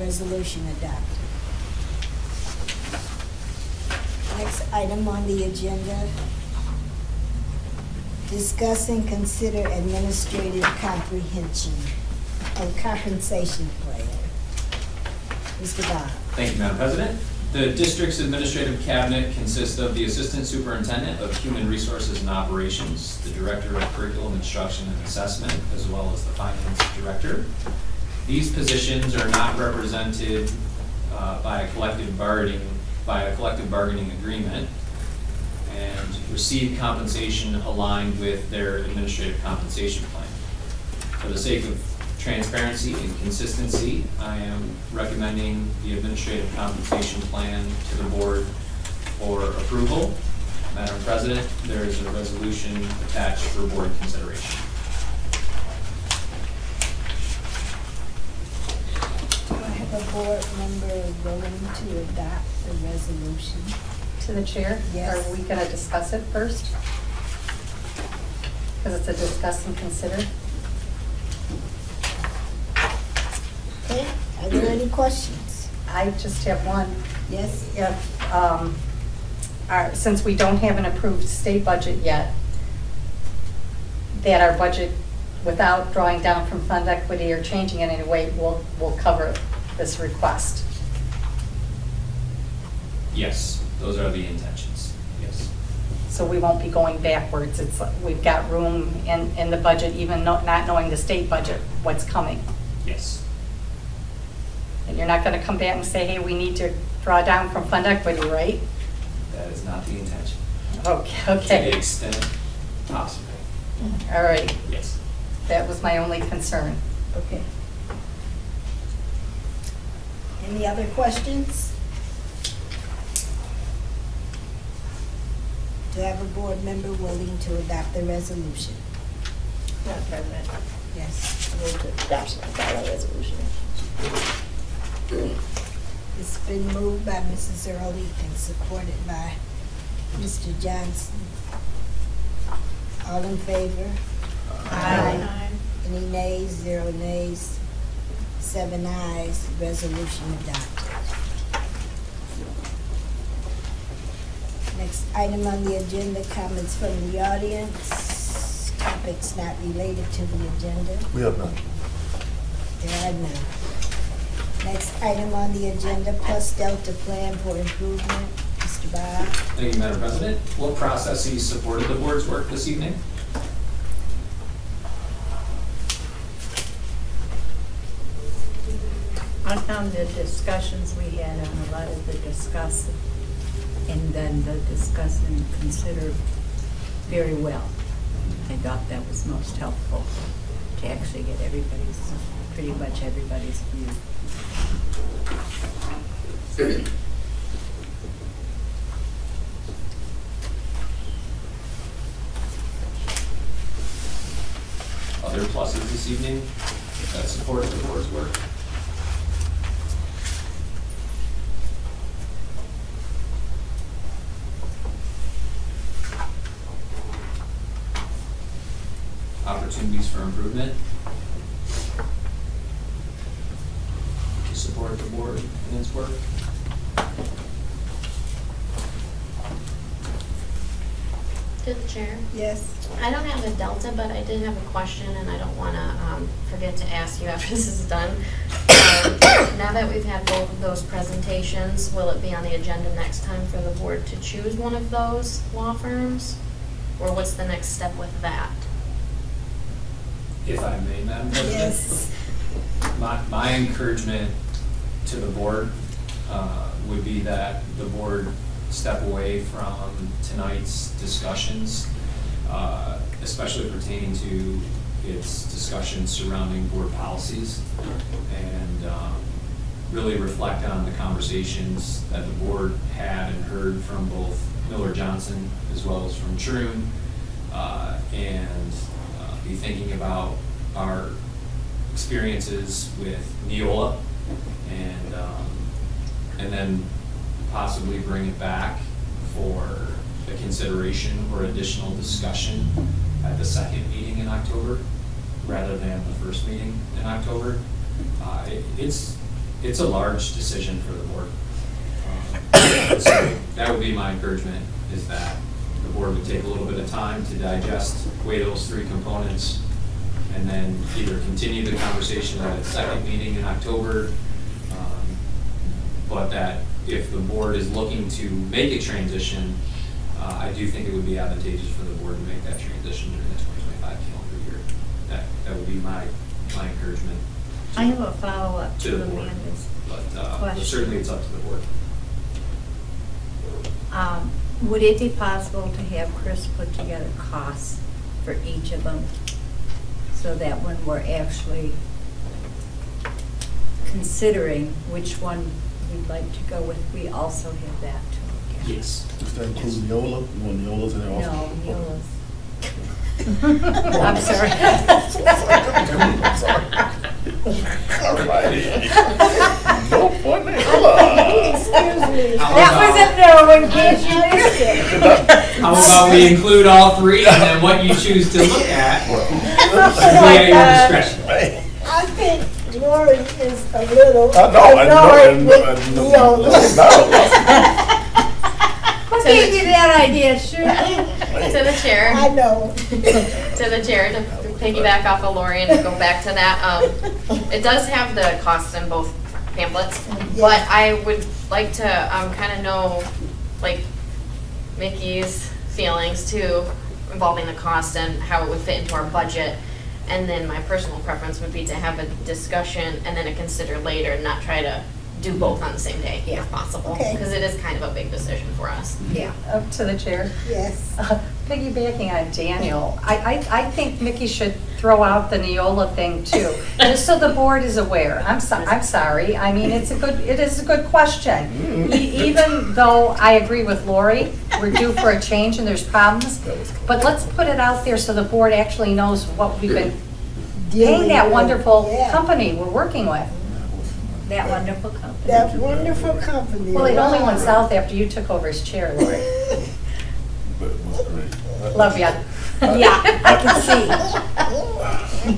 Resolution adopted. Next item on the agenda, discuss and consider administrative comprehension of compensation plan. Mr. Bob. Thank you, Madam President. The district's administrative cabinet consists of the Assistant Superintendent of Human Resources and Operations, the Director of Curriculum Instruction and Assessment, as well as the Finance Director. These positions are not represented by a collective bargaining agreement and receive compensation aligned with their administrative compensation plan. For the sake of transparency and consistency, I am recommending the administrative compensation plan to the board for approval. Madam President, there is a resolution attached for board consideration. Do I have a board member willing to adopt the resolution? To the chair? Yes. Are we going to discuss it first? Because it's a discuss and consider. Okay, are there any questions? I just have one. Yes? If, since we don't have an approved state budget yet, that our budget, without drawing down from fund equity or changing it in any way, will cover this request. Yes, those are the intentions, yes. So we won't be going backwards. It's, we've got room in the budget, even not knowing the state budget, what's coming. Yes. And you're not going to come back and say, hey, we need to draw down from fund equity, right? That is not the intention. Okay, To okay. the extent possible, All right. yes. That was my only concern. Okay. Any other questions? Do I have a board member willing to adopt the resolution? Madam President, Yes. I move to adoption of the resolution. It's been moved by Mrs. Early and supported by Mr. Johnson. All in favor? Aye. Any nays? 0 nays? 7 ayes. Resolution adopted. Next item on the agenda, comments from the audience. Topics not related to the agenda. We have none. There are none. Next item on the agenda, Plus Delta Plan for Improvement. Mr. Bob. Thank you, Madam President. What processes supported the board's work this evening? I found the discussions we had on a lot of the discuss, and then the discuss and consider very well. I thought that was most helpful to actually get everybody's, pretty much everybody's view. Other pluses this evening that supported the board's work? Opportunities for improvement to support the board in its work? To the chair. Yes. I don't have a delta, but I did have a question, and I don't want to forget to ask you after this is done. Now that we've had both of those presentations, will it be on the agenda next time for the board to choose one of those law firms? Or what's the next step with that? If I may, Madam President? Yes. My encouragement to the board would be that the board step away from tonight's discussions, especially pertaining to its discussions surrounding board policies, and really reflect on the conversations that the board had and heard from both Miller Johnson as well as from Troon, and be thinking about our experiences with Neola, and then possibly bring it back for a consideration or additional discussion at the second meeting in October, rather than the first meeting in October. It's a large decision for the board. So that would be my encouragement, is that the board would take a little bit of time to digest, weigh those three components, and then either continue the conversation at a second meeting in October, but that if the board is looking to make a transition, I do think it would be advantageous for the board to make that transition during the 2025 calendar year. That would be my encouragement I have a follow-up to to the board. Amanda's But question. certainly it's up to the board. Would it be possible to have Chris put together costs for each of them? So that when we're actually considering which one we'd like to go with, we also have that to look at. Yes. Does that include Neola? You want Neola's in there also? No, Neola's. I'm sorry. I'm sorry. All right. No for Neola. Excuse me. That was a no, in case you missed it. How about we include all three, and then what you choose to look at, Oh be at your discretion. I think Lori is a little I annoyed know, with no, Neola. Who gave you that idea, sure? To the chair. I know. To the chair, to piggyback off of Lori and to go back to that, it does have the costs in both pamphlets, but I would like to kind of know, like, Mickey's feelings too, involving the cost and how it would fit into our budget. And then my personal preference would be to have a discussion and then a consider later, and not try to do both on the same day, if possible. Okay. Because it is kind of a big decision for us. Yeah. Up to the chair. Yes. Piggybacking on Daniel, I think Mickey should throw out the Neola thing too, just so the board is aware. I'm sorry, I mean, it is a good question. Even though I agree with Lori, we're due for a change and there's problems, but let's put it out there so the board actually knows what we've been paying that wonderful Yeah. company we're working with. That wonderful company. That wonderful company. Well, it only Wow. went south after you took over as chair, Lori. But it was great. Love ya. Yeah, I can see.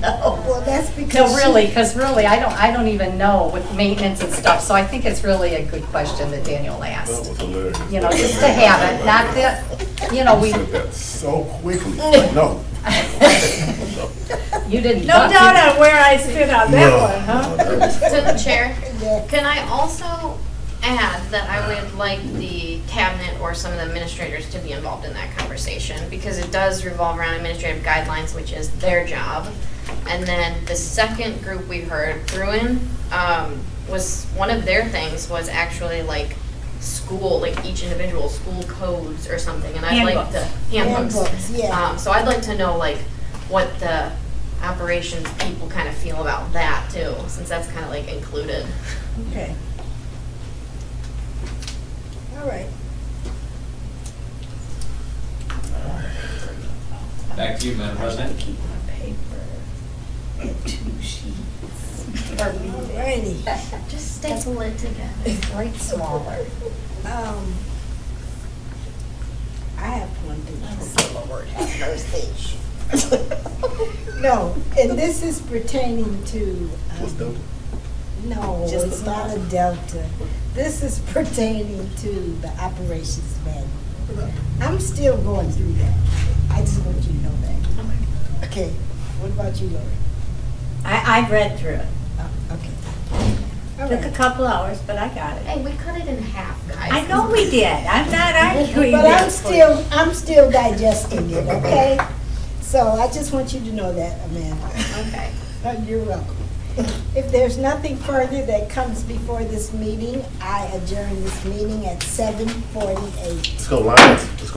No, well, that's because. No, really, because really, I don't even know with maintenance and stuff, so I think it's really a good question that Daniel That asked. was hilarious. You know, just to have it, not that, you know, we, You said that so quickly. Like, no. you didn't. No doubt on where I stood on that one, huh? To the chair, Yeah. can I also add that I would like the cabinet or some of the administrators to be involved in that conversation, because it does revolve around administrative guidelines, which is their job. And then the second group we heard, Bruin, was, one of their things was actually like school, like each individual school codes or something, and I'd like to. Handbooks, yeah. So I'd like to know like what the operations people kind of feel about that too, since that's kind of like included. Okay. All right. Back to you, Madam President. Keep my paper and 2 sheets. Alrighty. Just staple it together. Right smaller. I have one thing to say. Lord have mercy. No, and this is pertaining to. What's Delta? No, Just it's the not a delta. This is pertaining to the operations manual. I'm still going through that. I just want you to know that. Okay, what about you, Lori? I've read through it. Oh, okay. All Took a right. couple hours, but I got it. Hey, we cut it in half, guys. I know we did. I'm not arguing But that. I'm still digesting it, okay? So I just want you to know that, Amanda. Okay. You're welcome. If there's nothing further that comes before this meeting, I adjourn this meeting at 7:48. Let's go Lions. Let's go.